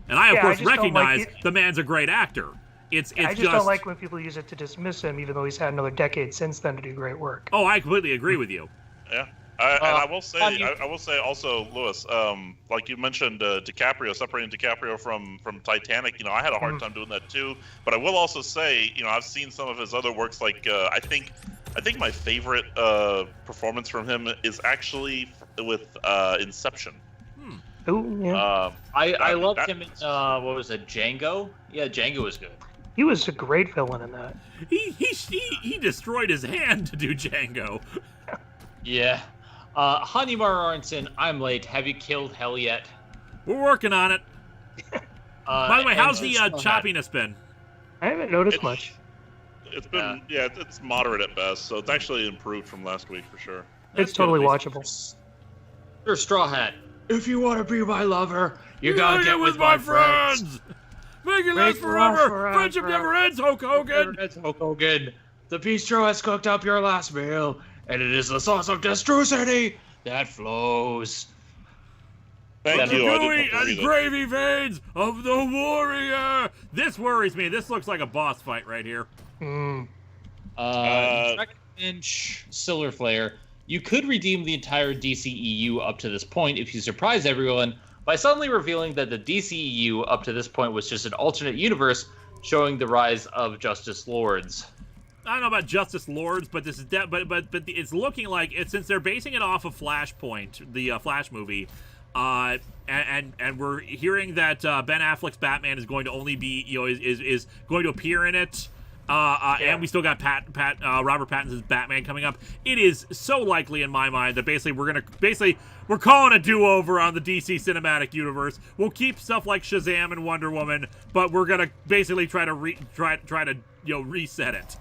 And I, of course, just don't recognize like the man's a great actor. It's I just don't like when people use it to dismiss him, even though he's had another decade since then to do great work. Oh, I completely agree with you. Yeah. And I will say also, Lewis, like you mentioned, DiCaprio, separating DiCaprio from Titanic. You know, I had a hard time doing that too. But I will also say, you know, I've seen some of his other works. Like I think my favorite performance from him is actually with Inception. Ooh, yeah. I loved him in what was it, Django? Yeah, Django was good. He was a great villain in that. He destroyed his hand to do Django. Yeah. Honeymar Aronson, I'm late. Have you killed Hell yet? We're working on it. By the way, how's the and- choppiness been? I haven't noticed much. It's been it's moderate at best, so it's actually improved from last week for sure. It's totally watchable. You're Straw Hat. If you want to be my lover, you gotta get with my friends. Make it last forever. Friendship never ends, Hulk Hogan. It's Hulk Hogan. The bistro has cooked up your last meal, and it is the sauce of destrucity that flows. Thank you. I Gooey didn't have to and read it. gravy veins of the warrior. This worries me. This looks like a boss fight right here. Inch Silver Flare. You could redeem the entire DCEU up to this point if you surprise everyone by suddenly revealing that the DCEU up to this point was just an alternate universe showing the rise of Justice Lords. I don't know about Justice Lords, but this is but it's looking like it, since they're basing it off of Flashpoint, the Flash movie, and we're hearing that Ben Affleck's Batman is going to only be is going to appear in it. And we still got Robert Pattinson's Batman coming up. It is so likely in my mind that we're calling a do-over on the DC cinematic universe. We'll keep stuff like Shazam and Wonder Woman, but we're gonna basically try to reset it.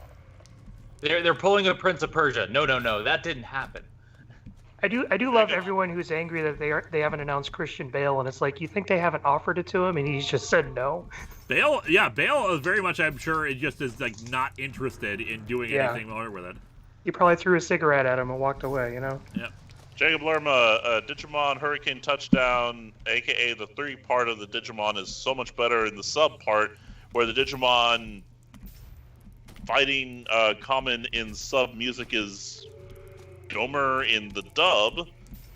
They're pulling a Prince of Persia. No, that didn't happen. I do love everyone who's angry that they haven't announced Christian Bale, and it's like, you think they haven't offered it to him and he's just said no? Bale is very much, I'm sure, it just is like not interested in doing anything more with it. He probably threw a cigarette at him and walked away, you know? Yeah. Jacob Lerma, Digimon Hurricane Touchdown, aka the 3 part of the Digimon, is so much better in the sub part, where the Digimon fighting common in sub music is Gomer in the dub.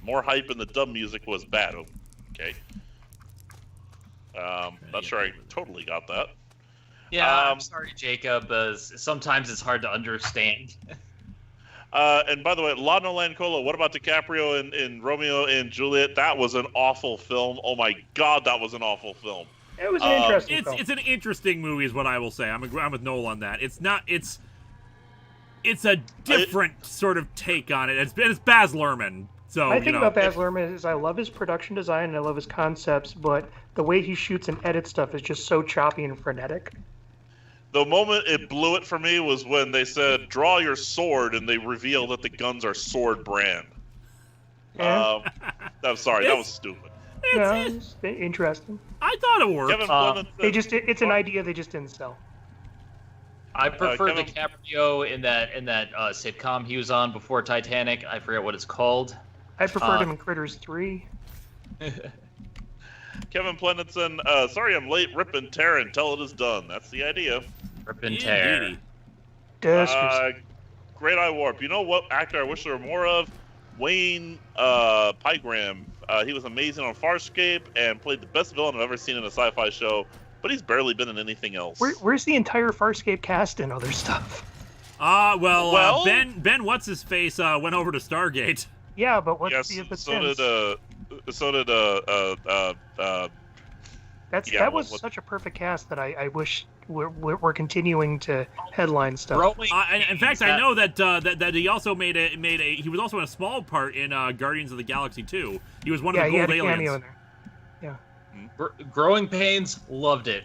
More hype in the dub music was bad. Okay. Not sure I totally got that. Yeah, I'm sorry, Jacob. Sometimes it's hard to understand. And by the way, Lano Lancola, what about DiCaprio in Romeo and Juliet? That was an awful film. Oh my God, that was an awful film. It was an interesting film. It's an interesting movie, is what I will say. I'm with Noel on that. It's not. It's a different sort of take on it. It's Baz Luhrmann. So I think about Baz Luhrmann is I love his production design and I love his concepts, but the way he shoots and edits stuff is just so choppy and frenetic. The moment it blew it for me was when they said, draw your sword, and they reveal that the guns are sword brand. Yeah. I'm sorry, that was stupid. It's interesting. I thought it worked. Kevin Flynn said, It's an idea they just didn't sell. I prefer Kevin- DiCaprio in that sitcom he was on before Titanic. I forget what it's called. I preferred him in Critters 3. Kevin Plenninson, sorry I'm late, rip and tear until it is done. That's the idea. Rip and tear. Indeedy. Great Eye Warp. You know what actor I wish there were more of? Wayne Pygram. He was amazing on Farscape and played the best villain I've ever seen in a sci-fi show, but he's barely been in anything else. Where's the entire Farscape cast and other stuff? Well, Ben what's-his-face went over to Stargate. Yeah, but what's Yes, the so did that was such a perfect cast that I wish we're continuing to headline stuff. In fact, I know that he also made a he was also in a small part in Guardians of the Galaxy 2. He was one of the he gold had a aliens. cameo in there. Yeah, Growing Pains, loved it.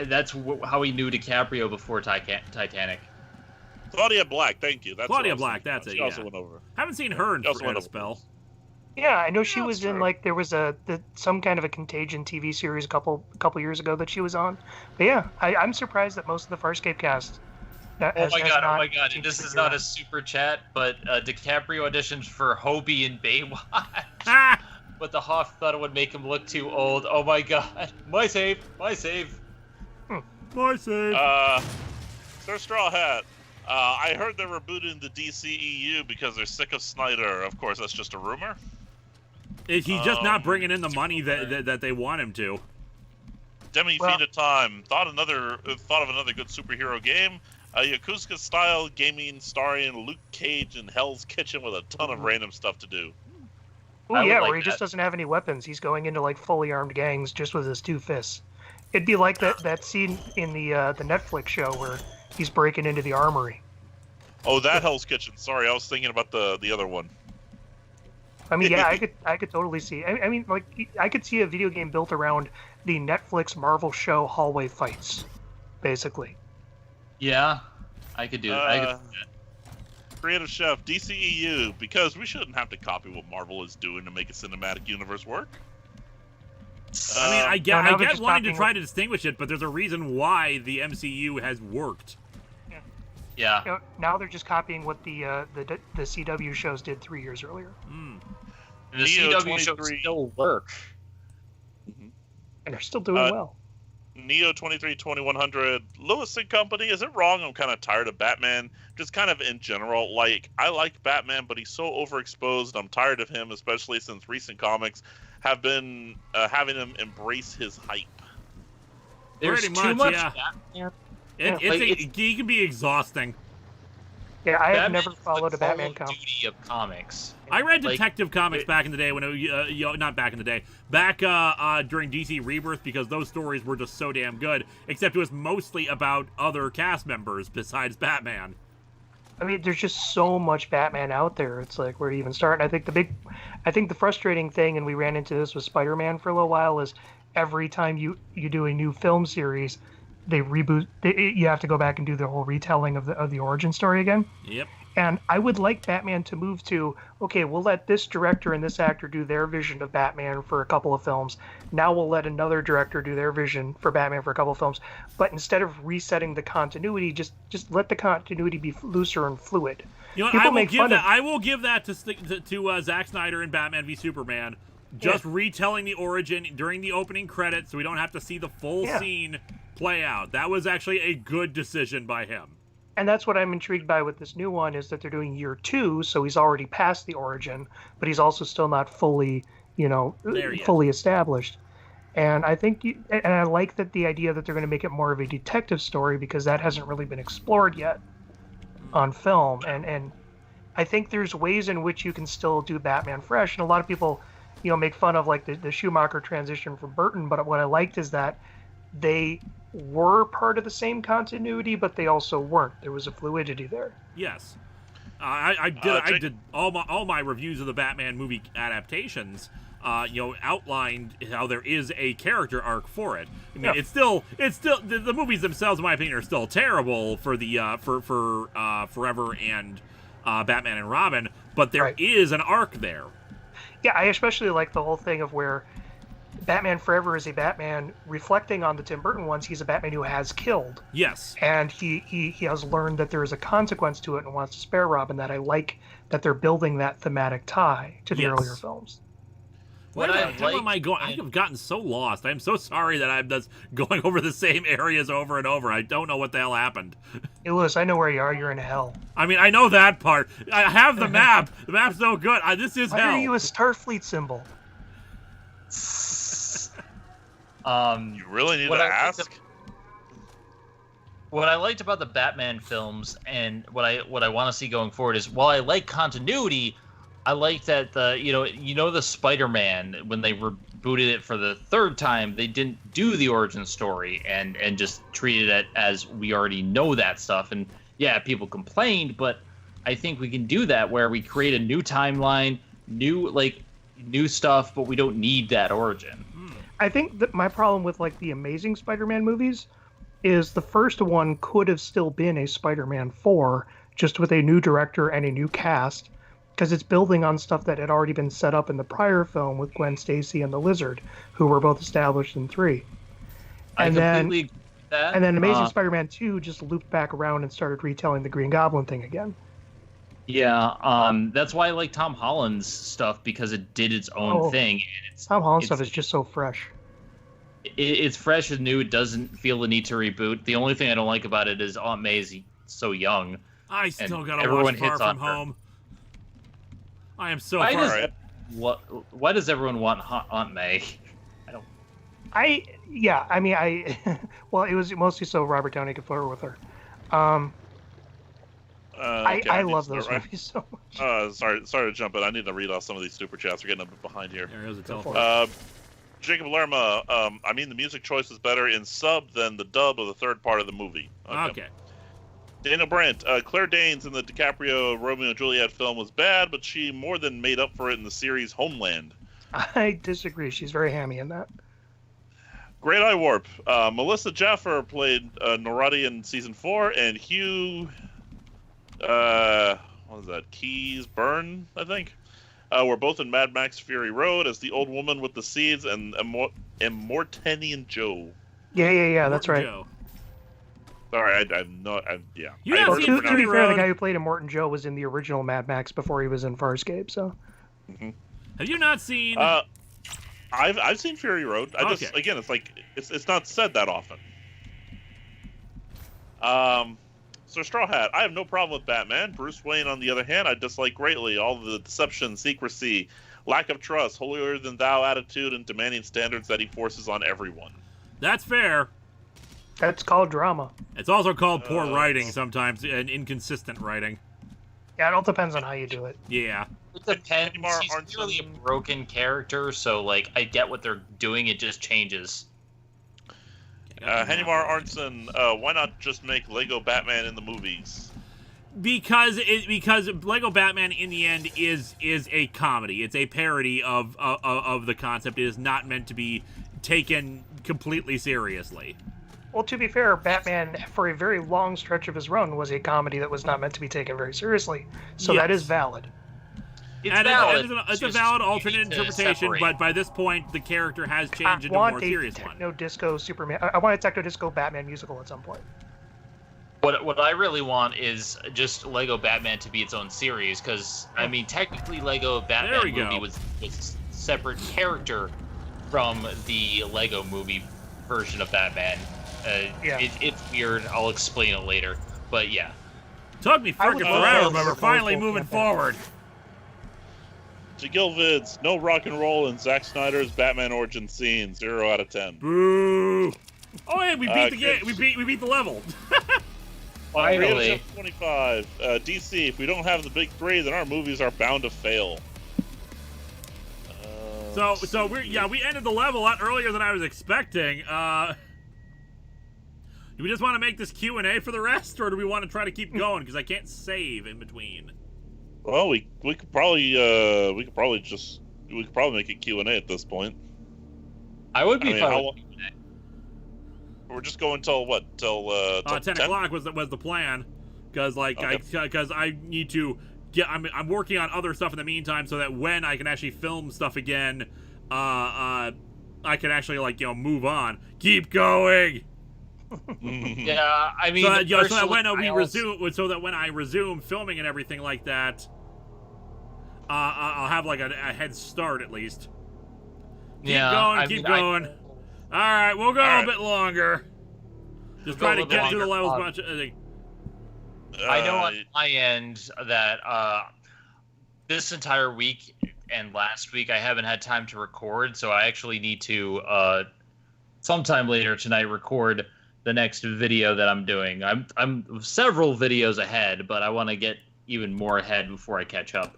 That's how we knew DiCaprio before Titanic. Claudia Black, thank you. That's Claudia Black, that's it. She Yeah. also went over. Haven't seen her in a spell. Yeah, I know she Yeah, was that's in true. there was some kind of a Contagion TV series a couple years ago that she was on. But yeah, I'm surprised that most of the Farscape cast. Oh my god! This is not a super chat, but DiCaprio auditioned for Hobie in Baywatch. But the Hoff thought it would make him look too old. Oh my god! My save! My save. Sir Straw Hat. I heard they're rebooting the DCEU because they're sick of Snyder. Of course, that's just a rumor. He's just not bringing in the money that they want him to. Demi Fina Time thought of another good superhero game, a Yakuza-style gaming starring Luke Cage in Hell's Kitchen with a ton of random stuff to do. Oh yeah, where he just doesn't have any weapons. He's going into like fully armed gangs just with his 2 fists. It'd be like that scene in the Netflix show where he's breaking into the armory. Oh, that Hell's Kitchen. Sorry, I was thinking about the other one. I mean, yeah, I could totally see. I mean, like, I could see a video game built around the Netflix Marvel show hallway fights, basically. Yeah, I could do that. Creative Chef, DCEU, because we shouldn't have to copy what Marvel is doing to make a cinematic universe work. I mean, I get wanting to try to distinguish it, but there's a reason why the MCU has worked. Yeah. You know, now they're just copying what the CW shows did 3 years earlier. And the CW shows still work. And they're still doing well. Neo 23-2100, Lewis and Company, is it wrong? I'm kind of tired of Batman. Just kind of in general, like, I like Batman, but he's so overexposed. I'm tired of him, especially since recent comics have been having him embrace his hype. There's Pretty too much, much yeah. Batman. He can be exhausting. Yeah, I have Batman's never followed a Batman Call of comic. Duty of comics. I read Detective Comics back in the day when not back in the day, back during DC Rebirth, because those stories were just so damn good. Except it was mostly about other cast members besides Batman. I mean, there's just so much Batman out there. It's like, where do you even start? And I think the frustrating thing, and we ran into this with Spider-Man for a little while, is every time you do a new film series, they reboot. You have to go back and do the whole retelling of the origin story again. Yep. And I would like Batman to move to, okay, we'll let this director and this actor do their vision of Batman for a couple of films. Now we'll let another director do their vision for Batman for a couple of films. But instead of resetting the continuity, just let the continuity be looser and fluid. You know, I will give that to Zack Snyder in Batman v Superman. Just retelling the origin during the opening credits, so we don't have to see the full scene play out. That was actually a good decision by him. And that's what I'm intrigued by with this new one, is that they're doing year 2, so he's already past the origin, but he's also still not fully, fully established. And I think, and I like that the idea that they're going to make it more of a detective story, because that hasn't really been explored yet on film. And I think there's ways in which you can still do Batman fresh. And a lot of people, make fun of like the Schumacher transition from Burton, but what I liked is that they were part of the same continuity, but they also weren't. There was a fluidity there. Yes, I did all my reviews of the Batman movie adaptations. Outlined how there is a character arc for it. I mean, it's still the movies themselves, in my opinion, are still terrible for the for Forever and Batman and Robin, but there is an arc there. Yeah, I especially like the whole thing of where Batman Forever is a Batman reflecting on the Tim Burton ones. He's a Batman who has killed. Yes. And he has learned that there is a consequence to it and wants to spare Robin. That I like that they're building that thematic tie to the earlier films. Where am I going? I have gotten so lost. I'm so sorry that I'm just going over the same areas over and over. I don't know what the hell happened. Hey, Lewis, I know where you are. You're in hell. I mean, I know that part. I have the map. The map's no good. This is hell. Why are you a Starfleet symbol? You really need to ask? What I liked about the Batman films, and what I want to see going forward, is while I like continuity, I like that the Spider-Man, when they rebooted it for the 3rd time, they didn't do the origin story and just treated it as we already know that stuff. And yeah, people complained, but I think we can do that where we create a new timeline, new stuff, but we don't need that origin. I think that my problem with like the Amazing Spider-Man movies is the first one could have still been a Spider-Man 4, just with a new director and a new cast, because it's building on stuff that had already been set up in the prior film with Gwen Stacy and the Lizard, who were both established in 3. And I completely agree with that. And then Amazing Spider-Man 2 just looped back around and started retelling the Green Goblin thing again. Yeah, that's why I like Tom Holland's stuff, because it did its own thing. And Tom Holland's stuff is just so fresh. It's fresh and new. It doesn't feel the need to reboot. The only thing I don't like about it is Aunt May's so young. I still gotta everyone watch Far hits From on her. Home. I am so Why far. does, why does everyone want Aunt May? Well, it was mostly so Robert Downey could flirt with her. Okay, I need love to those start, movies so much. Sorry to jump in. I need to read off some of these super chats. We're getting a bit behind here. There's a telephone. Jacob Lerma, I mean the music choice is better in sub than the dub of the third part of the movie. Okay. Daniel Brandt, Claire Danes in the DiCaprio Romeo and Juliet film was bad, but she more than made up for it in the series Homeland. I disagree. She's very hammy in that. Great Eye Warp, Melissa Jaffer played Norati in season 4, and Hugh, what is that? Keys Byrne, I think. Were both in Mad Max Fury Road as the old woman with the seeds and Immortanian Joe. Yeah, that's right. Joe. Sorry, yeah. You I haven't heard seen it To pronounced- be fair, Road. the guy who played Immortan Joe was in the original Mad Max before he was in Farscape, so... Have you not seen? I've seen Fury Road. Okay. Again, it's like it's not said that often. So Straw Hat, I have no problem with Batman. Bruce Wayne, on the other hand, I dislike greatly all the deception, secrecy, lack of trust, holier than thou attitude, and demanding standards that he forces on everyone. That's fair. That's called drama. It's also called poor writing sometimes, and inconsistent writing. Yeah, it all depends on how you do it. Yeah. It depends. Anymore He's aren't really a some- broken character, so like I get what they're doing. It just changes. Henimar Arnson, why not just make Lego Batman in the movies? Because Lego Batman in the end is a comedy. It's a parody of the concept. It is not meant to be taken completely seriously. Well, to be fair, Batman, for a very long stretch of his run, was a comedy that was not meant to be taken very seriously. So that Yes. is valid. It's And valid. it's a just valid you alternate need to interpretation, separate. but by this point, the character has changed I into a more want a serious one. techno-disco Superman... I want a techno-disco Batman musical at some point. What I really want is just Lego Batman to be its own series, because I mean technically Lego There Batman we go. movie was a separate character from the Lego movie version of Batman. Yeah. It's weird. I'll explain it later. But yeah. Took me I would freaking love forever, to but we're support finally full moving campaign. forward. Jagil Vids, no rock and roll in Zack Snyder's Batman origin scene. 0 out of 10. Boo! Oh, hey, we beat the game. Okay. We beat the level. Finally. 25. DC, if we don't have the big three, then our movies are bound to fail. So we ended the level a lot earlier than I was expecting. Do we just want to make this Q&A for the rest, or do we want to try to keep going? Because I can't save in between. Well, we could probably make it Q&A at this point. I would be I mean, fine. how with- long- We're just going till what? Till 10 o'clock was the plan, because I need to get. I'm working on other stuff in the meantime, so that when I can actually film stuff again, I can actually move on. Keep going. Yeah, I mean, So that when personally, we I also- resume, so that when I resume filming and everything like that, I'll have like a head start at least. Keep going. All right, we'll go a bit longer. Just We'll try go to a bit get through the longer. levels. I know on my end that this entire week and last week I haven't had time to record, so I actually need to sometime later tonight record the next video that I'm doing. I'm several videos ahead, but I want to get even more ahead before I catch up.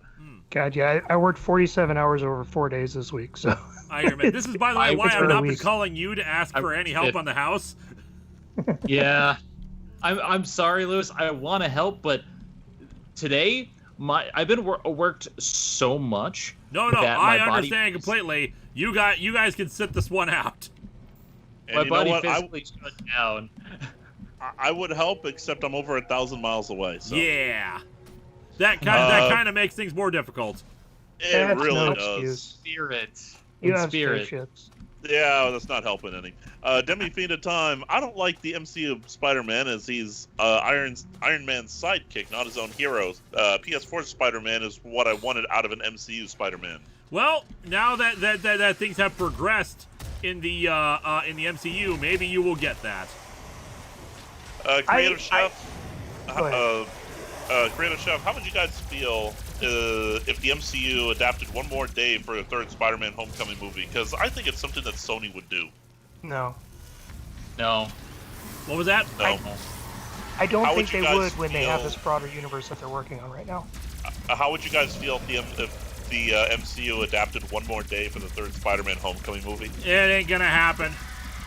God, yeah, I worked 47 hours over 4 days this week, so... I hear, man. This is, by the way, why It's I've been a not been week. calling you to ask for any help on the house. Yeah, I'm sorry, Lewis. I want to help, but today I've been worked so much. No, that I my body understand completely. You guys can sit this one out. And My you know body what? physically shut down. I would help, except I'm over 1,000 miles away. So. Yeah. That kind of makes things more difficult. It That's really no does. excuse. Spirit. You In have spirit. spaceships. Yeah, that's not helping any. Demi Fiend of Time. I don't like the MCU Spider-Man as he's Iron Man's sidekick, not his own hero. PS4 Spider-Man is what I wanted out of an MCU Spider-Man. Well, now that things have progressed in the MCU, maybe you will get that. Creative Chef. Go ahead. Creative Chef, how would you guys feel if the MCU adapted one more day for the third Spider-Man Homecoming movie? Because I think it's something that Sony would do. No. No. What was that? No. I don't How think would you they guys would when they have feel- this broader universe that they're working on right now. How would you guys feel if the MCU adapted one more day for the third Spider-Man Homecoming movie? It ain't gonna happen.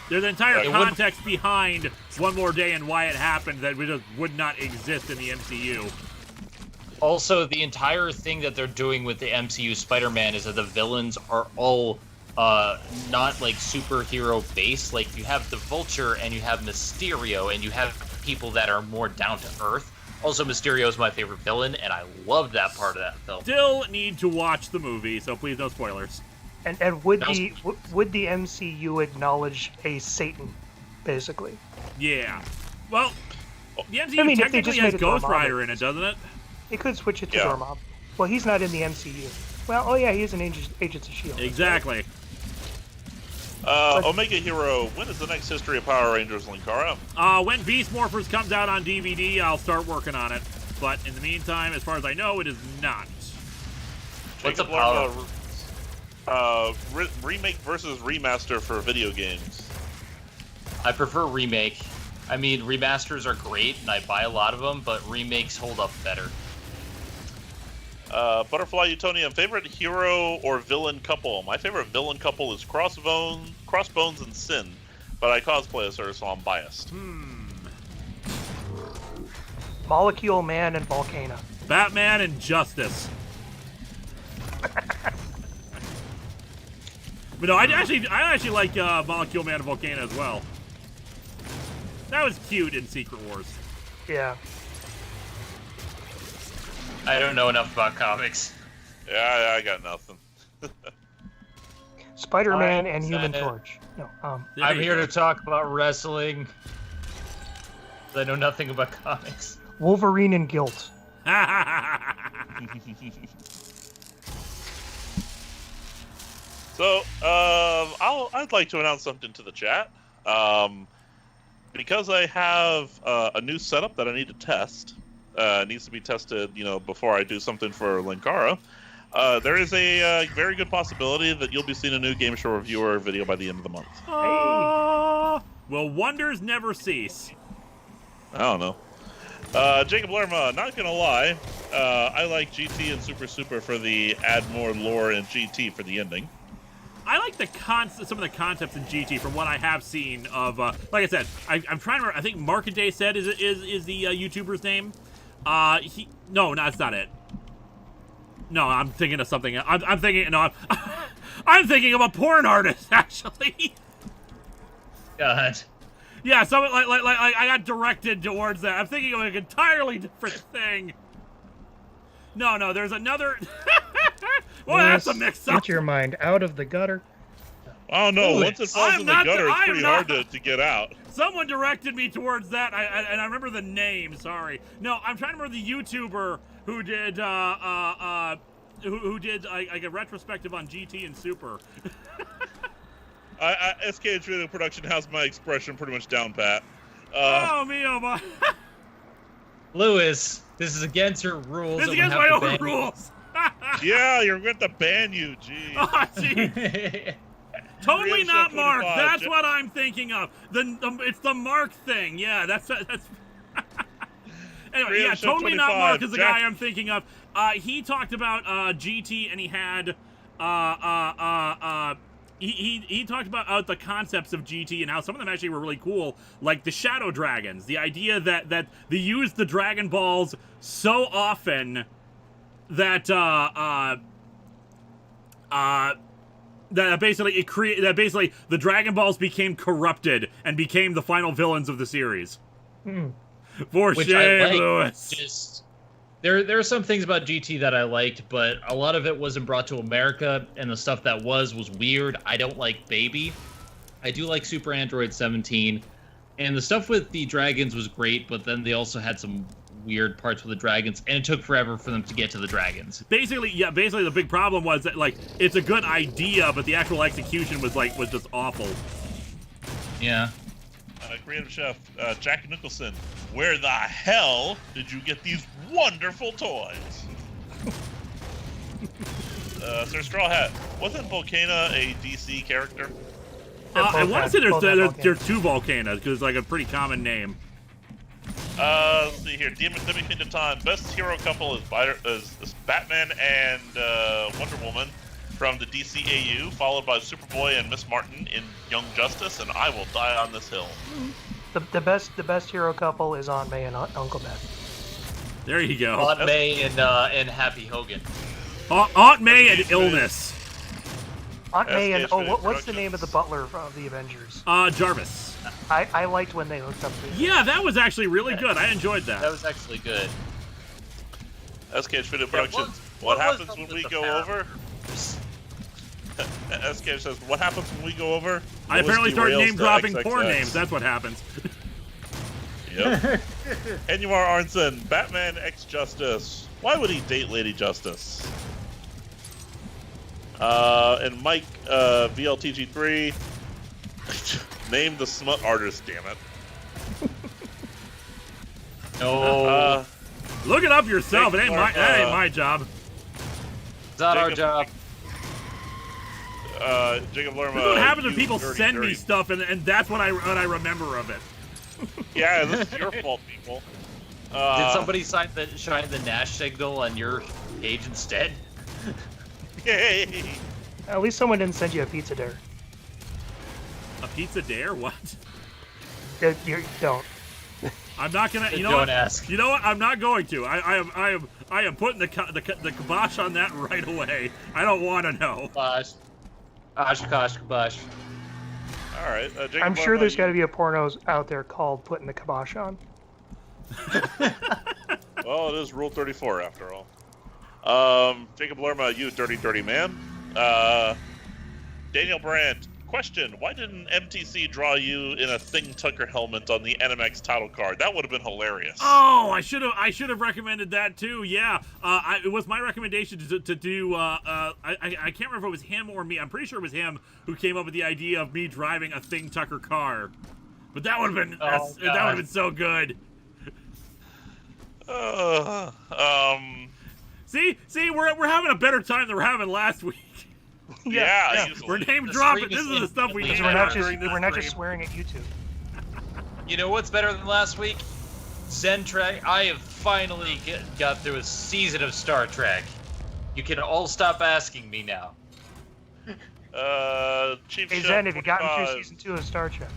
There's an entire It context behind One More Day and why it happened that would not exist in the MCU. Also, the entire thing that they're doing with the MCU Spider-Man is that the villains are all not like superhero based. Like you have the Vulture and you have Mysterio and you have people that are more down to earth. Also, Mysterio is my favorite villain, and I loved that part of that film. Still need to watch the movie, so please no spoilers. And would the MCU acknowledge a Satan, basically? Yeah. Well, the MCU I mean, if they technically just has made it Ghost Dormammu. Rider in it, doesn't it? It could switch it to Yeah. Dormammu. Well, he's not in the MCU. Well, oh yeah, he is in Agents of S.H.I.E.L.D. Exactly. Omega Hero, when is the next History of Power Rangers, Linkara? When Beast Morphers comes out on DVD, I'll start working on it. But in the meantime, as far as I know, it is not. What's a Jacob power? Lerma, remake versus remaster for video games. I prefer remake. I mean, remasters are great, and I buy a lot of them, but remakes hold up better. Butterfly Utonium, favorite hero or villain couple? My favorite villain couple is Crossbones and Sin, but I cosplay as her, so I'm biased. Molecule Man and Volcano. Batman and Justice. But no, I actually like Molecule Man and Volcano as well. That was cute in Secret Wars. Yeah. I don't know enough about comics. Yeah, I got nothing. Spider-Man I and Human said it. Torch. No. There I'm you here go. to talk about wrestling. I know nothing about comics. Wolverine and Guilt. So, I'd like to announce something to the chat. Because I have a new setup that I need to test. It needs to be tested, before I do something for Linkara. There is a very good possibility that you'll be seeing a new Game Show Reviewer video by the end of the month. Will wonders never cease? I don't know. Jacob Lerma, not gonna lie, I like GT and Super for the add more lore and GT for the ending. I like some of the concepts in GT from what I have seen of. Like I said, I'm trying to remember. I think Markaday said is the YouTuber's name. No, that's not it. No, I'm thinking of something. I'm thinking. No, I'm thinking of a porn artist actually. God. Yeah, so like I got directed towards that. I'm thinking of an entirely different thing. No, there's another. Well, that's a mix-up. Get your mind out of the gutter. Oh no, Ooh, once it falls I'm in the not- gutter, it's I'm pretty not- hard to get out. Someone directed me towards that, and I remember the name. Sorry. No, I'm trying to remember the YouTuber who did who did like a retrospective on GT and Super. SKH Video Production has my expression pretty much down pat. Oh me, oh my! Lewis, this is against your rules. This is I'm against gonna my have to own ban you. rules. Yeah, you're going to ban you, gee. Oh, gee. Totally Real not Show Mark. 25, That's Jeff. what I'm thinking of. It's the Mark thing. Yeah, that's. Anyway, Real yeah, Show totally not 25, Mark is the Jack. guy I'm thinking of. He talked about GT, and he had he talked about the concepts of GT and how some of them actually were really cool, like the Shadow Dragons. The idea that they used the Dragon Balls so often that basically the Dragon Balls became corrupted and became the final villains of the series. For Which shame, I like. Lewis. Just there are some things about GT that I liked, but a lot of it wasn't brought to America, and the stuff that was weird. I don't like Baby. I do like Super Android 17, and the stuff with the dragons was great, but then they also had some weird parts with the dragons, and it took forever for them to get to the dragons. Basically the big problem was that, like, it's a good idea, but the actual execution was just awful. Yeah. Creative chef Jack Nicholson, where the hell did you get these wonderful toys? Sir Straw Hat, wasn't Volcana a DC character? I want to say there's two Volcanas, because it's like a pretty common name. Let's see here. Demon Queen of Time. Best hero couple is Batman and Wonder Woman from the DCAU, followed by Superboy and Miss Martin in Young Justice, and I will die on this hill. The best hero couple is Aunt May and Uncle Ben. There you go. Aunt May and Happy Hogan. Aunt May and illness. Aunt May and what's the name of the butler of the Avengers? Jarvis. I liked when they hooked up. Yeah, that was actually really good. I enjoyed that. That was actually good. SKH Video Productions. What happens when we go over? SKH says, what happens when we go over? I apparently start name-dropping porn names. That's what happens. Yep. Anwar Arnson, Batman X Justice. Why would he date Lady Justice? And Mike, VLTG3. Name the smut artist, damn it. No. Look it up yourself. That ain't my job. It's not our job. Jacob Lerma. This is what happens when people send dirty. me stuff, and that's what I remember of it. Yeah, this is your fault, people. Did somebody shine the Nash signal on your page instead? Yay! At least someone didn't send you a pizza dare. A pizza dare? What? You don't. I'm not gonna. You know Don't what? ask. You know what? I'm not going to. I am putting the kibosh on that right away. I don't want to know. Bosh. Oshkosh kabosh. All right. Jacob I'm sure Lerma, there's got to be a porno out there called "Putting the Kibosh On." Well, it is Rule 34 after all. Jacob Lerma, you dirty, dirty man. Daniel Brandt, question: why didn't MTC draw you in a Thing Tucker helmet on the NMX title card? That would have been hilarious. Oh, I should have recommended that too. Yeah, it was my recommendation to do. I can't remember if it was him or me. I'm pretty sure it was him who came up with the idea of me driving a Thing Tucker car. But that would have been that would have been so good. See, we're having a better time than we're having last week. Yeah. We're Usually. name dropping. stream This is is the stuff we instantly need. We're not just swearing at YouTube. You know what's better than last week? Zen Trek. I have finally got through a season of Star Trek. You can all stop asking me now. Chief Hey Chef Zen, have you gotten 45. through season 2 of Star Trek?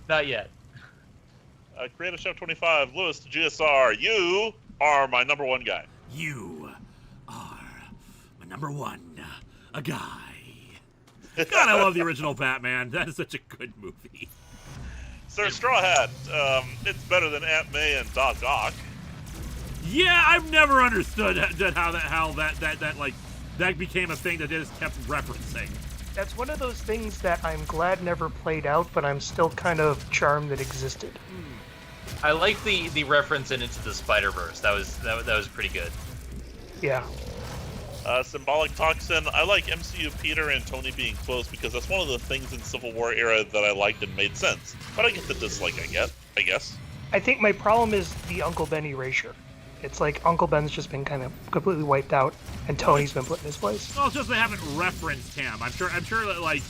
Not yet. Creative Chef 25, Lewis to GSR. You are my number one guy. You are my number one, a guy. God, I love the original Batman. That is such a good movie. Sir Straw Hat, it's better than Aunt May and Doc Ock. Yeah, I've never understood how that became a thing that they just kept referencing. That's one of those things that I'm glad never played out, but I'm still kind of charmed that existed. I like the reference in Into the Spider-Verse. That was pretty good. Yeah. Symbolic Toxin, I like MCU Peter and Tony being close because that's one of the things in Civil War era that I liked and made sense. But I get the dislike I guess. I think my problem is the Uncle Ben erasure. It's like Uncle Ben's just been kind of completely wiped out, and Tony's been put in his place. Well, it's just they haven't referenced him. I'm sure that, like,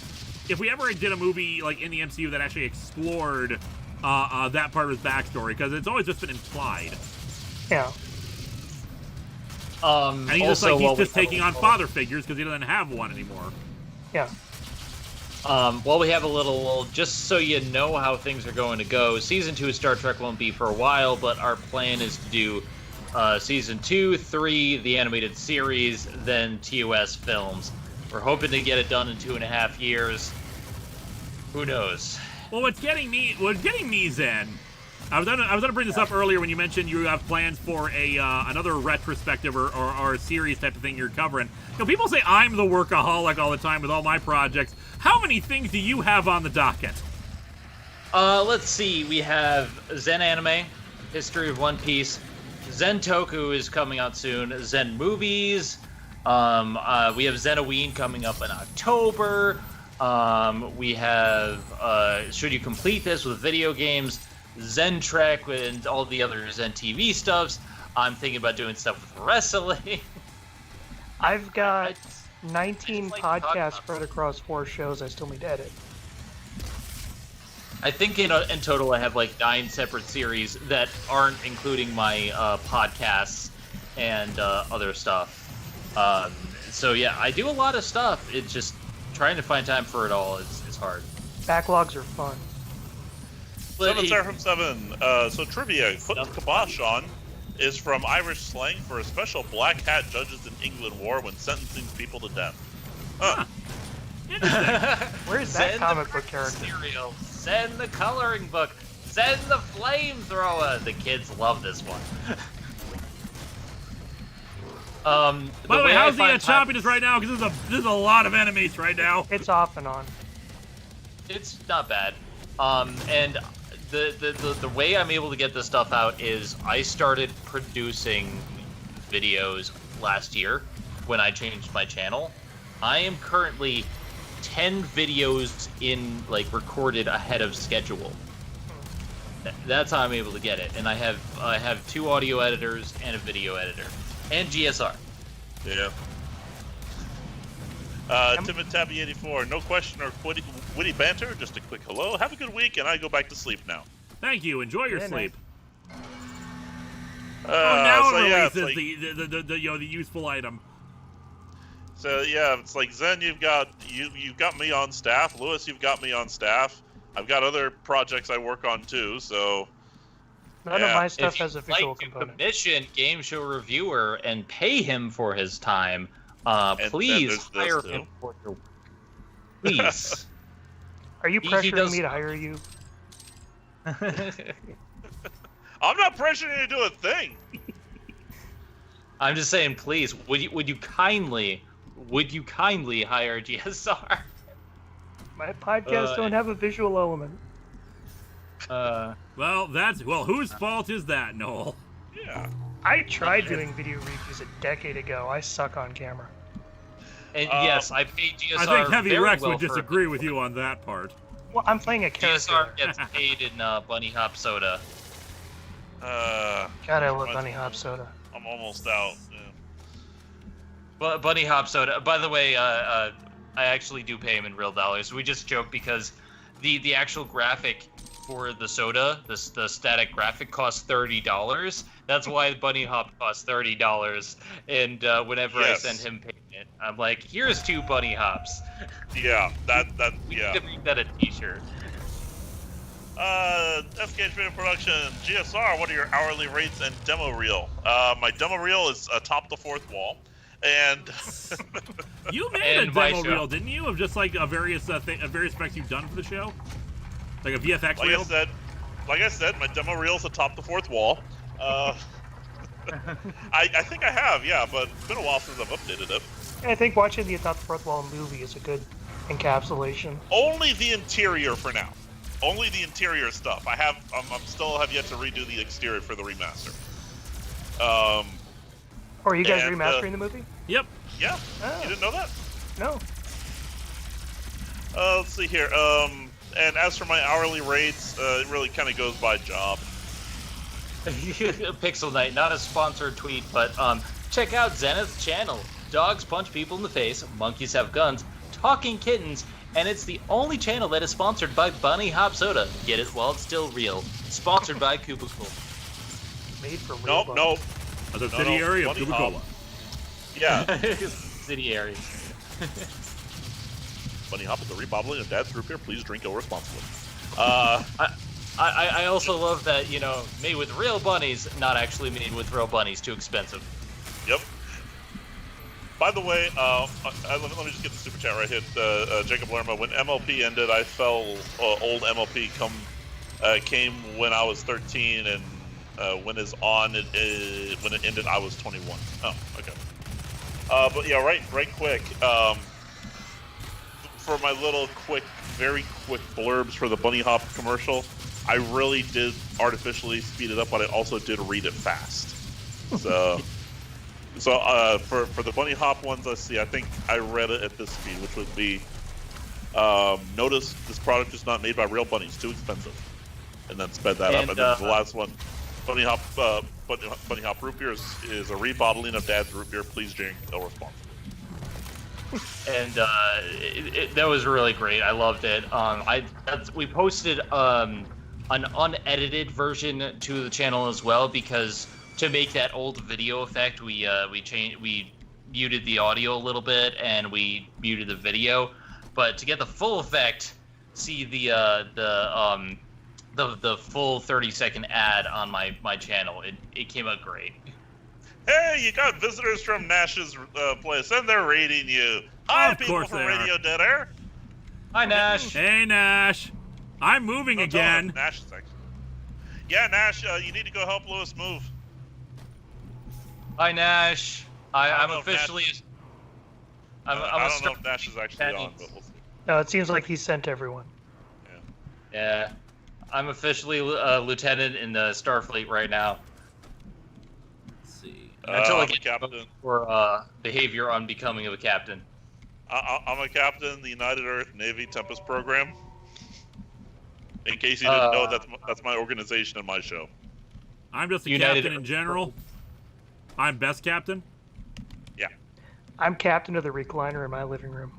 if we ever did a movie like in the MCU that actually explored that part of his backstory, because it's always just been implied. Yeah. And he's also, he's just taking on father figures because he doesn't have one anymore. Yeah. While we have a little, just so you know how things are going to go, Season 2 of Star Trek won't be for a while, but our plan is to do Season 2, 3, the animated series, then TOS films. We're hoping to get it done in 2.5 years. Who knows? Well, what's getting me, Zen, I was gonna bring this up earlier when you mentioned you have plans for a another retrospective or a series type of thing you're covering. You know, people say I'm the workaholic all the time with all my projects. How many things do you have on the docket? Let's see. We have Zen Anime, History of One Piece. Zen Toku is coming out soon. Zen Movies. We have Zenoween coming up in October. We have Should You Complete This with video games. Zen Trek and all the other Zen TV stuffs. I'm thinking about doing stuff with wrestling. I've got 19 podcasts spread across 4 shows I still need to edit. I think in total I have like 9 separate series that aren't including my podcasts and other stuff. So yeah, I do a lot of stuff. It's just trying to find time for it all is hard. Backlogs are fun. Seven Star from 7. So trivia, put the kibosh on is from Irish slang for a special black hat judges in England wore when sentencing people to death. Huh. Where's that comic book character? Cereal. Send the coloring book. Send the flamethrower. The kids love this one. By the way, how's the choppiness right now? Because there's a lot of enemies right now. It's off and on. It's not bad. And the way I'm able to get this stuff out is I started producing videos last year when I changed my channel. I am currently 10 videos recorded ahead of schedule. That's how I'm able to get it. And I have 2 audio editors and a video editor. And GSR. Yeah. Timid Tabby 84. No question or witty banter. Just a quick hello. Have a good week, and I go back to sleep now. Thank you. Enjoy your Yeah, sleep. Now it releases the useful item. So yeah, it's like Zen. You've got me on staff. Lewis, you've got me on staff. I've got other projects I work on too. So. None of my stuff has a visual component. If you commission Game Show Reviewer and pay him for his time, please hire him for your work. Please. Are you pressuring me to hire you? I'm not pressuring you to do a thing. I'm just saying, please, would you kindly hire GSR? My podcasts don't have a visual element. Well, whose fault is that, Noel? Yeah. I tried doing video reviews a decade ago. I suck on camera. And yes, I paid GSR. I think Heavy very Rex well would disagree with you on that part. Well, I'm playing a character. GSR gets paid in Bunny Hop Soda. God, I love Bunny Hop Soda. I'm almost out. Yeah. But Bunny Hop Soda. By the way, I actually do pay him in real dollars. We just joke because the actual graphic for the soda, the static graphic, costs $30. That's why Bunny Hop costs $30. And whenever I send him payment, I'm like, here's 2 Bunny Hops. Yeah, We need to make that a T-shirt. FKH Video Production, GSR. What are your hourly rates and demo reel? My demo reel is atop the 4th wall, and you made a demo reel, didn't you? Of just like various specs you've done for the show. Like a VFX reel? Like I said, my demo reel's atop the 4th wall. I think I have, yeah, but it's been a while since I've updated it. I think watching the Atop the Fourth Wall movie is a good encapsulation. Only the interior for now. Only the interior stuff. I'm still have yet to redo the exterior for the remaster. Are you guys remastering the movie? Yep. Yeah. Oh. You didn't know that? No. Let's see here. And as for my hourly rates, it really kind of goes by job. Pixel Knight, not a sponsored tweet, but check out Zenith's channel. Dogs punch people in the face, monkeys have guns, talking kittens, and it's the only channel that is sponsored by Bunny Hop Soda. Get it while it's still real. Sponsored by Cubicle. Made for real. Nope. A subsidiary of Coca-Cola. Yeah. Subsidiary. Bunny Hop is a rebottling of Dad's root beer. Please drink irresponsibly. I also love that, made with real bunnies, not actually made with real bunnies, too expensive. Yep. By the way, let me just get the super chat right here. Jacob Lerma, when MLP ended, I felt old MLP came when I was 13, and when it ended, I was 21. Oh, okay. But yeah, right quick. For my little very quick blurbs for the Bunny Hop commercial, I really did artificially speed it up, but I also did read it fast. So for the Bunny Hop ones, let's see. I think I read it at this speed, which would be, notice this product is not made by real bunnies, too expensive, and then sped that up. And then the last one, Bunny Hop root beer is a rebottling of Dad's root beer. Please drink irresponsibly. And that was really great. I loved it. We posted an unedited version to the channel as well, because to make that old video effect, we muted the audio a little bit and we muted the video. But to get the full effect, see the full 30-second ad on my channel. It came out great. Hey, you got visitors from Nash's place, and they're raiding you. Hi, people from Radio Dead Air. Hi, Nash. Hey, Nash. I'm moving again. Nash section. Yeah, Nash, you need to go help Lewis move. Hi, Nash. I'm officially. I don't know if Nash is actually on, but we'll see. No, it seems like he sent everyone. Yeah. I'm officially lieutenant in the Starfleet right now. Until I get captain for behavior unbecoming of a captain. I'm a captain in the United Earth Navy Tempest program. In case you didn't know, that's my organization and my show. I'm just a captain in general. I'm best captain. Yeah. I'm captain of the recliner in my living room.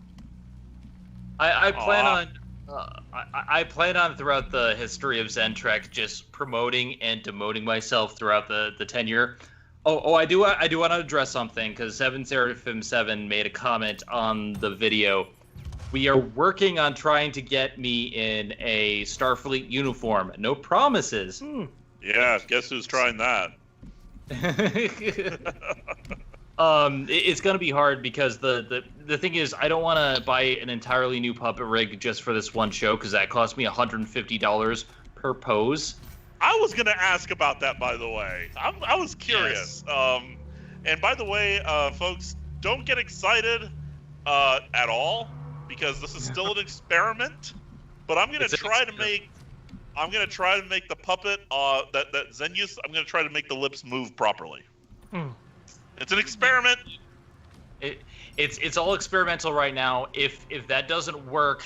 I plan on throughout the history of Zen Trek just promoting and demoting myself throughout the tenure. I do want to address something, because 7Seraphim7 made a comment on the video. We are working on trying to get me in a Starfleet uniform. No promises. Yeah, guess who's trying that? It's gonna be hard, because the thing is, I don't want to buy an entirely new puppet rig just for this one show, because that cost me $150 per pose. I was gonna ask about that, by the way. I was curious. Yes. And by the way, folks, don't get excited at all, because this is still an experiment. But I'm gonna try to make the puppet that Zen used. I'm gonna try to make the lips move properly. It's an experiment. It's all experimental right now. If that doesn't work,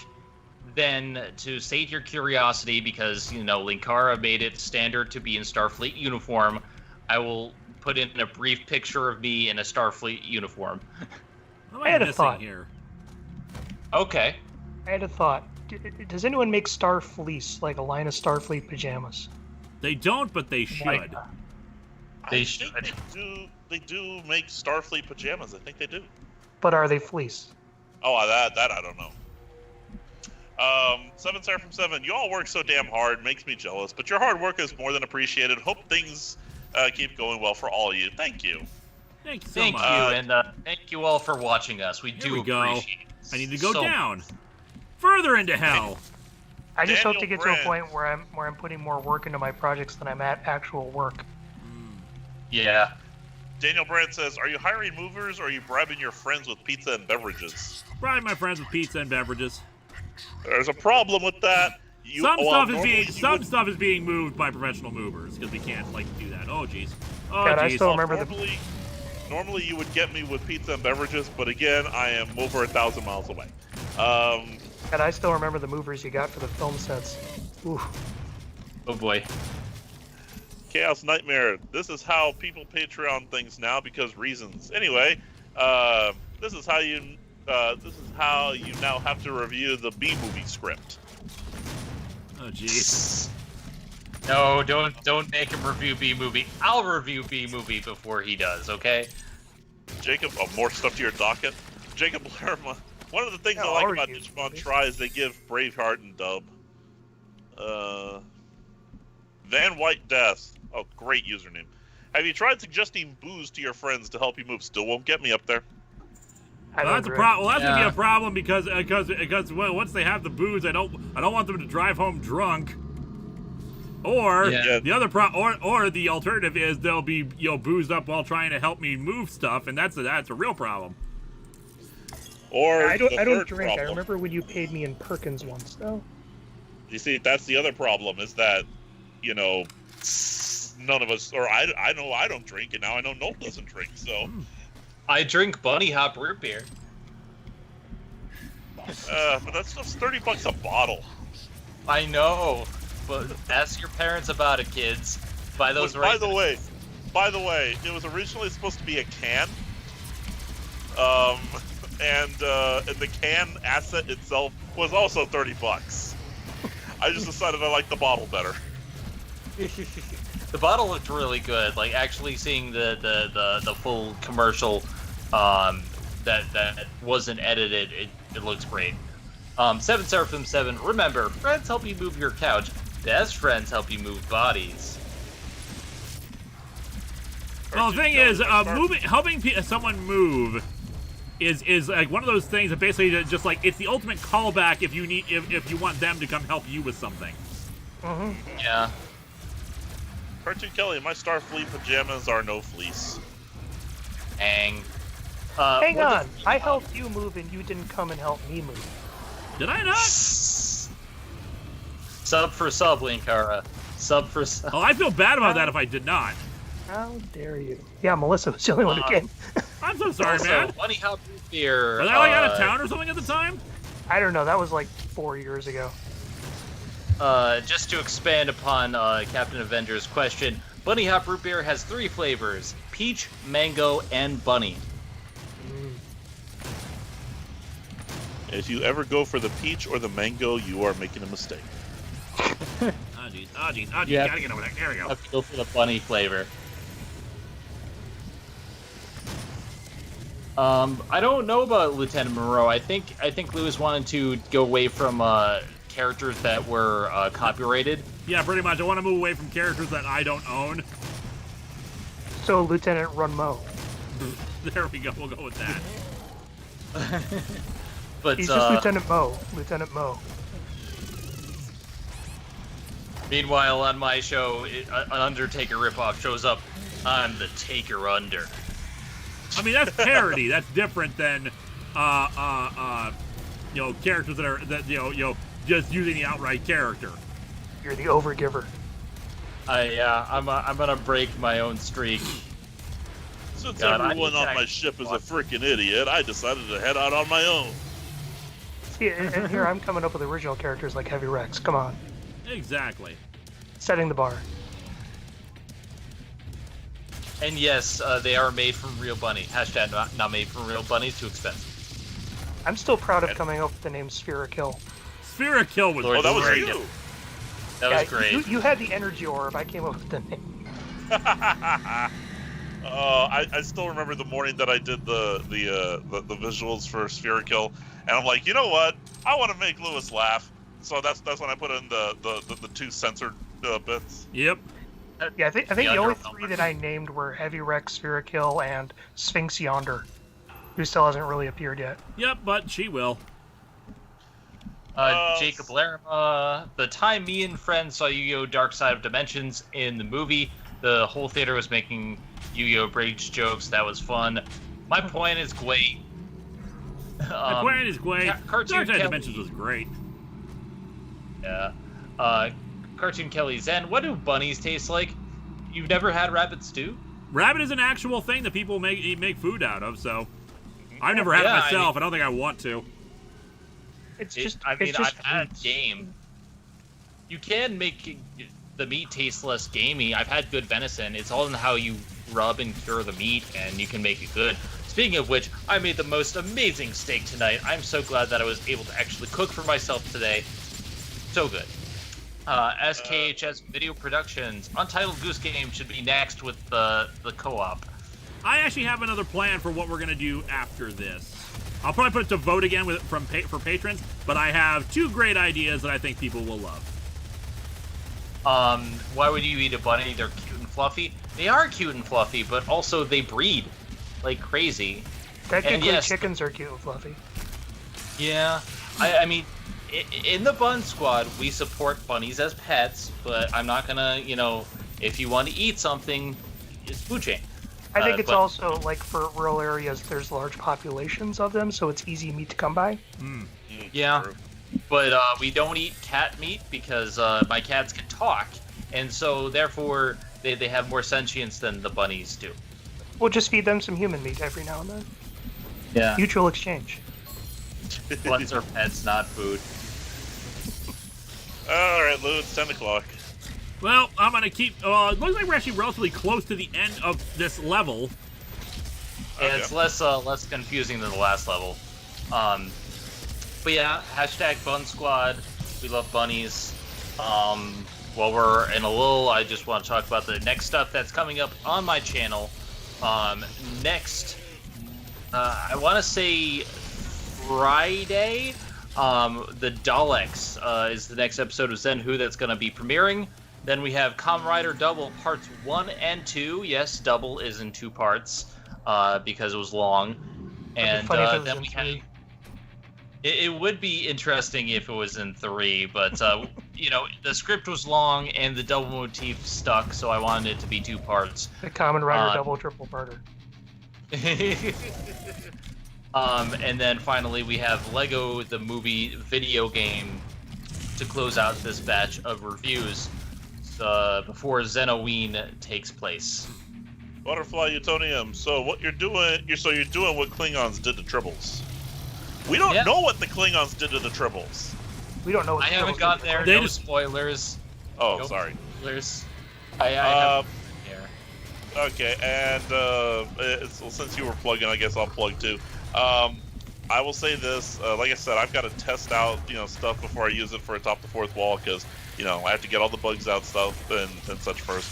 then to sate your curiosity, because Linkara made it standard to be in Starfleet uniform, I will put in a brief picture of me in a Starfleet uniform. I had a thought here. Okay. I had a thought. Does anyone make Star Fleece, like a line of Starfleet pajamas? They don't, but they should. They should. They do make Starfleet pajamas. I think they do. But are they fleece? Oh, that I don't know. 7Seraphim7, you all work so damn hard, makes me jealous, but your hard work is more than appreciated. Hope things keep going well for all of you. Thank you. Thank you so much. Thank you, and thank you all for watching us. We do appreciate it. I need to go down. Further into hell. I just hope to get to a point where I'm putting more work into my projects than I'm at actual work. Yeah. Daniel Brand says, are you hiring movers, or are you bribing your friends with pizza and beverages? Bribe my friends with pizza and beverages. There's a problem with that. Some stuff is being moved by professional movers, because we can't do that. Oh jeez. Oh God, jeez. I still remember normally you would get me with pizza and beverages, but again, I am over 1,000 miles away. And I still remember the movers you got for the film sets. Ooh. Oh boy. Chaos Nightmare. This is how people Patreon things now, because reasons. Anyway, this is how you now have to review the B-movie script. Oh jeez. No, don't make him review B-movie. I'll review B-movie before he does, okay? Jacob, more stuff to your docket. Jacob Lerma. One of the things I like about Digimon Try is they give Braveheart and Dub. Van White Death. Oh, great username. Have you tried suggesting booze to your friends to help you move? Still won't get me up there. Well, that's a problem. Well, that's gonna be a problem because well, once they have the booze, I don't want them to drive home drunk. Or the other or the alternative is they'll be boozed up while trying to help me move stuff, and that's a real problem. Or I don't drink. Problem. I remember when you paid me in Perkins once, though. You see, that's the other problem is that, none of us, or I know I don't drink, and now I know Noel doesn't drink, so. I drink Bunny Hop root beer. But that stuff's $30 a bottle. I know, but ask your parents about it, kids. Buy those right. By the way, it was originally supposed to be a can. And the can asset itself was also $30. I just decided I liked the bottle better. The bottle looked really good. Like actually seeing the full commercial that wasn't edited, it looks great. 7 Seraphim 7. Remember, friends help you move your couch. Best friends help you move bodies. Well, the thing is, helping someone move is like one of those things that basically just like it's the ultimate callback if you want them to come help you with something. Mm-hmm. Yeah. Cartoon Kelly, my Starfleet pajamas are no fleece. Hang. Hang on, I helped you move and you didn't come and help me move. Did I not? Sub for sub, Linkara. Sub for sub. Oh, I feel bad about that if I did not. How dare you? Yeah, Melissa was the only one who came. I'm so sorry, Also, man. Bunny Hop root beer. Were they like out of town or something at the time? I don't know. That was like 4 years ago. Just to expand upon Captain Avenger's question, Bunny Hop root beer has 3 flavors: peach, mango, and bunny. If you ever go for the peach or the mango, you are making a mistake. Oh jeez, gotta get over there. There we go. Have to go for the bunny flavor. I don't know about Lieutenant Monroe. I think Lewis wanted to go away from characters that were copyrighted. Yeah, pretty much. I want to move away from characters that I don't own. So Lieutenant Runmo. There we go. We'll go with that. But He's just Lieutenant Mo. Lieutenant Mo. Meanwhile, on my show, an Undertaker ripoff shows up. I'm the Taker Under. I mean, that's parody. That's different than, characters that are just using the outright character. You're the overgiver. I'm gonna break my own streak. Since God, everyone on my ship is a freaking idiot, I decided to head out on my own. See, and here I'm coming up with original characters like Heavy Rex. Come on. Exactly. Setting the bar. And yes, they are made from real bunny. Hashtag not made from real bunnies. Too expensive. I'm still proud of coming up with the name Spherikill. Spherikill was Lord, Oh, that was great. you. That was great. You had the energy orb. I came up with the name. I still remember the morning that I did the visuals for Spherikill, and I'm like, you know what? I want to make Lewis laugh, so that's when I put in the 2 censored bits. Yep. Yeah, I think the only 3 that I named were Heavy Rex, Spherikill, and Sphinx Yonder, who still hasn't really appeared yet. Yep, but she will. Jacob Larima, the time me and friends saw Yu-Gi-Oh! Dark Side of Dimensions in the movie, the whole theater was making Yu-Gi-Oh! Bridge jokes. That was fun. My point is great. My point is great. Cartoon Dark Side Kelly. of Dimensions was great. Yeah. Cartoon Kelly Zen, what do bunnies taste like? You've never had rabbit stew? Rabbit is an actual thing that people make food out of, so I've never had it myself. I don't think I want to. It's just. I've it's just had meat. game. You can make the meat taste less gamey. I've had good venison. It's all in how you rub and cure the meat, and you can make it good. Speaking of which, I made the most amazing steak tonight. I'm so glad that I was able to actually cook for myself today. So good. SKHS Video Productions. Untitled Goose Game should be next with the co-op. I actually have another plan for what we're gonna do after this. I'll probably put it to vote again for patrons, but I have 2 great ideas that I think people will love. Why would you eat a bunny? They're cute and fluffy. They are cute and fluffy, but also they breed like crazy. Technically, yes, chickens are cute and fluffy. Yeah, I mean, in the Bun Squad, we support bunnies as pets, but I'm not gonna, if you want to eat something, it's food chain. I think it's also, like, for rural areas, there's large populations of them, so it's easy meat to come by. Yeah, but we don't eat cat meat because my cats can talk, and so therefore they have more sentience than the bunnies do. We'll just feed them some human meat every now and then. Yeah. Mutual exchange. Blunts are pets, not food. All right, Lou, it's 10 o'clock. Well, I'm gonna keep. It looks like we're actually relatively close to the end of this level. Yeah, it's less confusing than the last level. But yeah, hashtag Bun Squad. We love bunnies. While we're in a lull, I just want to talk about the next stuff that's coming up on my channel. Next, I want to say Friday. The Daleks is the next episode of Zen Who that's going to be premiering. Then we have Kamen Rider Double Parts 1 and 2. Yes, Double is in 2 parts because it was long. And then we have... It would be interesting if it was in 3, but, the script was long and the double motif stuck, so I wanted it to be 2 parts. The Kamen Rider double triple parter. And then finally we have Lego the Movie video game to close out this batch of reviews before Xenoween takes place. Butterfly Utonium. So what you're doing? You're doing what Klingons did to Tribbles. We don't know what the Klingons did to the Tribbles. We don't know what I haven't got there. No spoilers. Oh, no sorry. Spoilers. I have here. Okay, and since you were plugging, I guess I'll plug too. I will say this. Like I said, I've got to test out stuff before I use it for Atop the Fourth Wall because I have to get all the bugs out stuff and such first.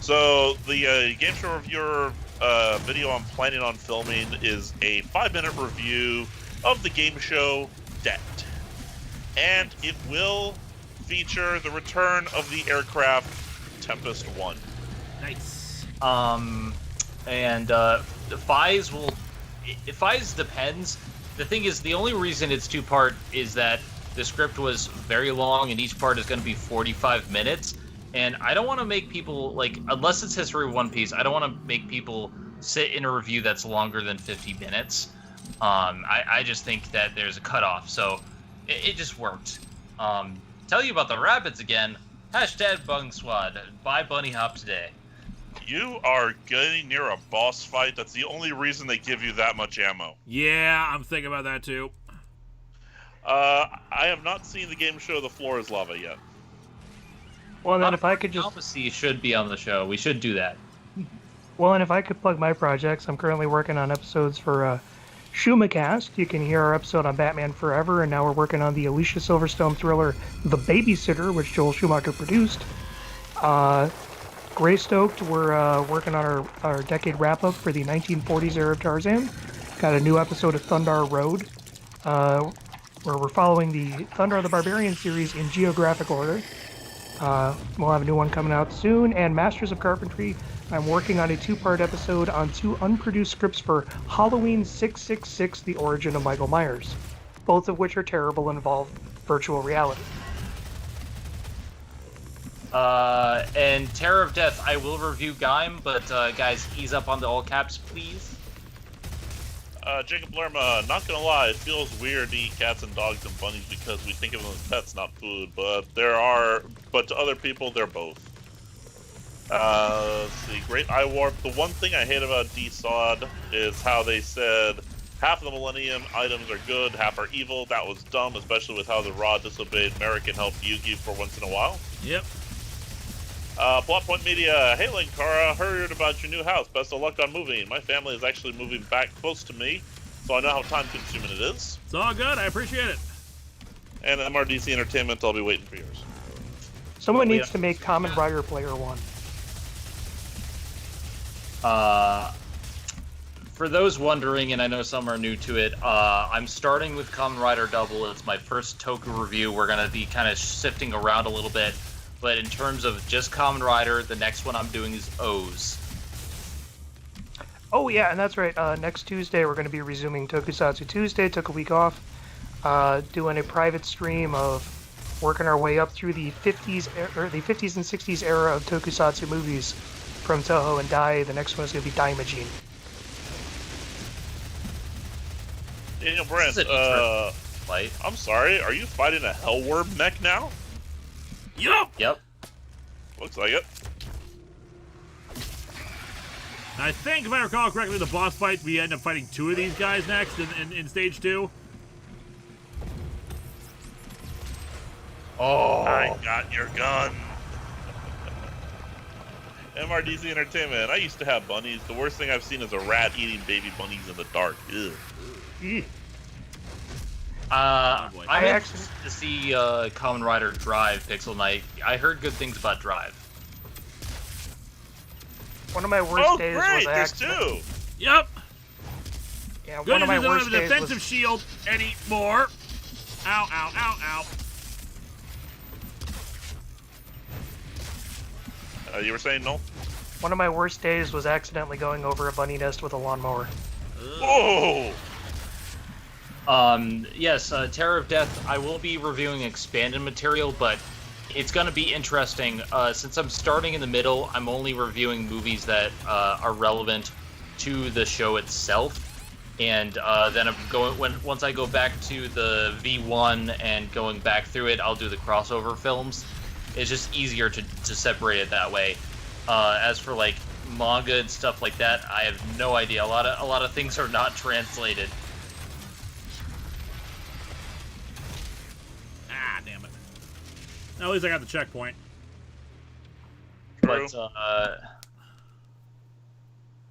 So the Game Show Reviewer video I'm planning on filming is a 5-minute review of the game show Debt. And it will feature the return of the aircraft Tempest 1. Nice. And Fies will... Fies depends. The thing is, the only reason it's 2-part is that the script was very long and each part is going to be 45 minutes. And I don't want to make people, unless it's History of One Piece, I don't want to make people sit in a review that's longer than 50 minutes. I just think that there's a cutoff, so it just worked. Tell you about the rabbits again. Hashtag Bung Squad. Buy Bunny Hop today. You are getting near a boss fight. That's the only reason they give you that much ammo. Yeah, I'm thinking about that too. I have not seen the game show The Floor is Lava yet. Well, and then if I could just... Prophecy should be on the show. We should do that. Well, and if I could plug my projects, I'm currently working on episodes for SchumaCast. You can hear our episode on Batman Forever, and now we're working on the Alicia Silverstone thriller The Babysitter, which Joel Schumacher produced. Greystoked, we're working on our decade wrap-up for the 1940s era of Tarzan. Got a new episode of Thundar Road, where we're following the Thundar the Barbarian series in geographic order. We'll have a new one coming out soon. And Masters of Carpentry, I'm working on a 2-part episode on 2 unproduced scripts for Halloween 666, The Origin of Michael Myers, both of which are terrible and involve virtual reality. And Terror of Death, I will review Gaim, but guys, ease up on the all caps, please. Jacob Lerma, not gonna lie, it feels weird to eat cats and dogs and bunnies because we think of them as pets, not food, but to other people, they're both. Let's see, Great Eye Warp. The one thing I hate about DSOD is how they said half of the Millennium items are good, half are evil. That was dumb, especially with how the Raw disobeyed Merrick and helped Yugi for once in a while. Yep. Plot Point Media, hey Linkara, heard about your new house. Best of luck on moving. My family is actually moving back close to me, so I know how time consuming it is. It's all good, I appreciate it. And MRDC Entertainment, I'll be waiting for yours. Someone needs to make Kamen Rider Player 1. For those wondering, and I know some are new to it, I'm starting with Kamen Rider Double. It's my first Toku review. We're going to be kind of sifting around a little bit. But in terms of just Kamen Rider, the next one I'm doing is O's. Oh yeah, and that's right. Next Tuesday we're going to be resuming Tokusatsu Tuesday. Took a week off, doing a private stream of working our way up through the 50s and 60s era of Tokusatsu movies from Toho and Dai. The next one is going to be Daimajin. Daniel Brent, Fight. I'm sorry, are you fighting a Hellworm mech now? Yep. Looks like it. I think, if I recall correctly, the boss fight, we end up fighting 2 of these guys next in stage 2. Oh. I got your gun. MRDC Entertainment. I used to have bunnies. The worst thing I've seen is a rat eating baby bunnies in the dark. Ew. I'm actually- interested to see Kamen Rider Drive Pixel Knight. I heard good things about Drive. One of my worst days great! was There's accident. 2! Yep. Yeah, Good one of news my is I don't worst have a days defensive was shield anymore. Ow, ow, ow, ow. You were saying no? one of my worst days was accidentally going over a bunny nest with a lawnmower. Whoa! Yes, Terror of Death, I will be reviewing expanded material, but it's going to be interesting. Since I'm starting in the middle, I'm only reviewing movies that are relevant to the show itself. And then I'm going once I go back to the V1 and going back through it, I'll do the crossover films. It's just easier to separate it that way. As for like manga and stuff like that, I have no idea. A lot of things are not translated. Ah, damn it. At least I got the checkpoint. True. But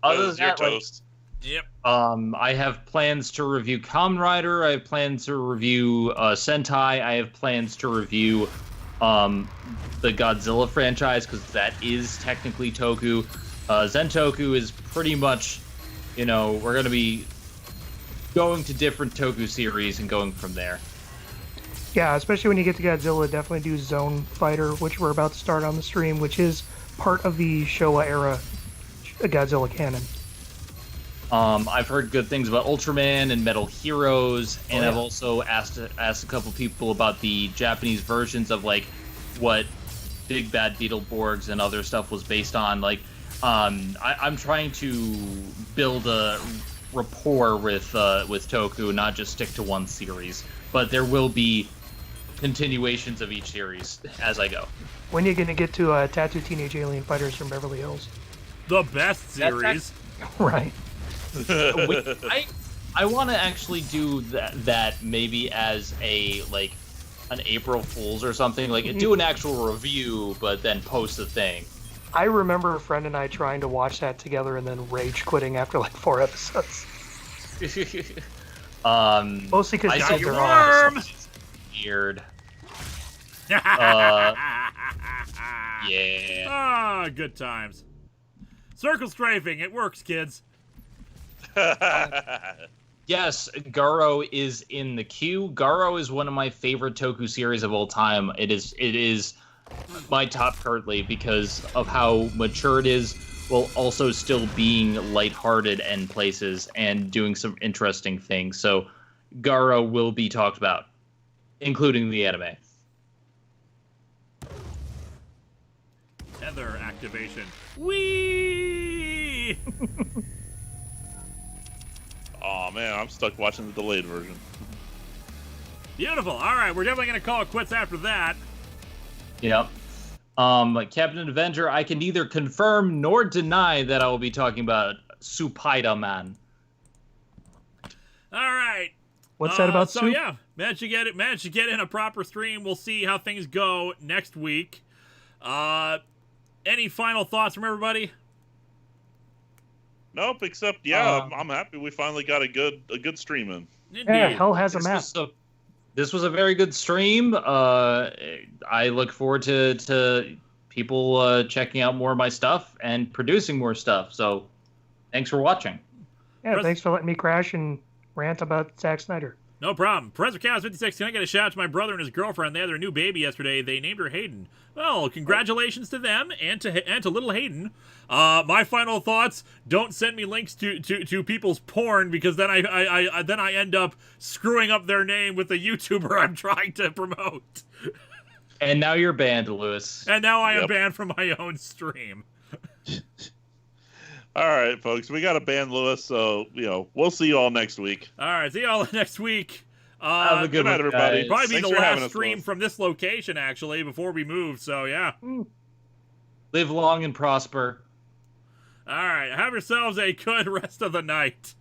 other than You're that, like, toast. Yep. I have plans to review Kamen Rider. I have plans to review Sentai. I have plans to review the Godzilla franchise, because that is technically Toku. Zen Toku is pretty much, we're going to be going to different Toku series and going from there. Yeah, especially when you get to Godzilla, definitely do Zone Fighter, which we're about to start on the stream, which is part of the Showa era Godzilla canon. I've heard good things about Ultraman and Metal Heroes, and yeah. I've also asked a couple people about the Japanese versions of like what Big Bad Beetleborgs and other stuff was based on. Like, I'm trying to build a rapport with Toku, not just stick to one series. But there will be continuations of each series as I go. When are you going to get to Tattoo Teenage Alien Fighters from Beverly Hills? The best series. Right. I want to actually do that maybe as an April Fool's or something. Like, do an actual review, but then post the thing. I remember a friend and I trying to watch that together and then rage quitting after like 4 episodes. Mostly because I kids your are worm! on. Weird. Yeah. Ah, good times. Circle strafing, it works, kids. Yes, Garo is in the queue. Garo is one of my favorite Toku series of all time. It is my top currently because of how mature it is, while also still being lighthearted in places and doing some interesting things. So Garo will be talked about, including the anime. Tether activation. Whee! Oh man, I'm stuck watching the delayed version. Beautiful. All right, we're definitely going to call it quits after that. Yep. Captain Avenger, I can neither confirm nor deny that I will be talking about Spider-Man. All right. What's that about So soup? yeah, managed to get in a proper stream. We'll see how things go next week. Any final thoughts from everybody? Nope, except I'm happy we finally got a good stream in. Indeed. Yeah, hell has a map. This was a very good stream. I look forward to people checking out more of my stuff and producing more stuff. So, thanks for watching. Yeah, thanks for letting me crash and rant about Zack Snyder. No problem. Professor Chaos 56, can I get a shout out to my brother and his girlfriend? They had their new baby yesterday. They named her Hayden. Well, congratulations to them and to little Hayden. My final thoughts: don't send me links to people's porn, because then I end up screwing up their name with the YouTuber I'm trying to promote. And now you're banned, Lewis. And now I am banned from my own stream. All right, folks, we got to ban Lewis, so we'll see you all next week. All right, see y'all next week. Have a good night, one, everybody. guys. Probably be Thanks the for having last us, stream Lewis. from this location, actually, before we move. So yeah. Live long and prosper. All right, have yourselves a good rest of the night.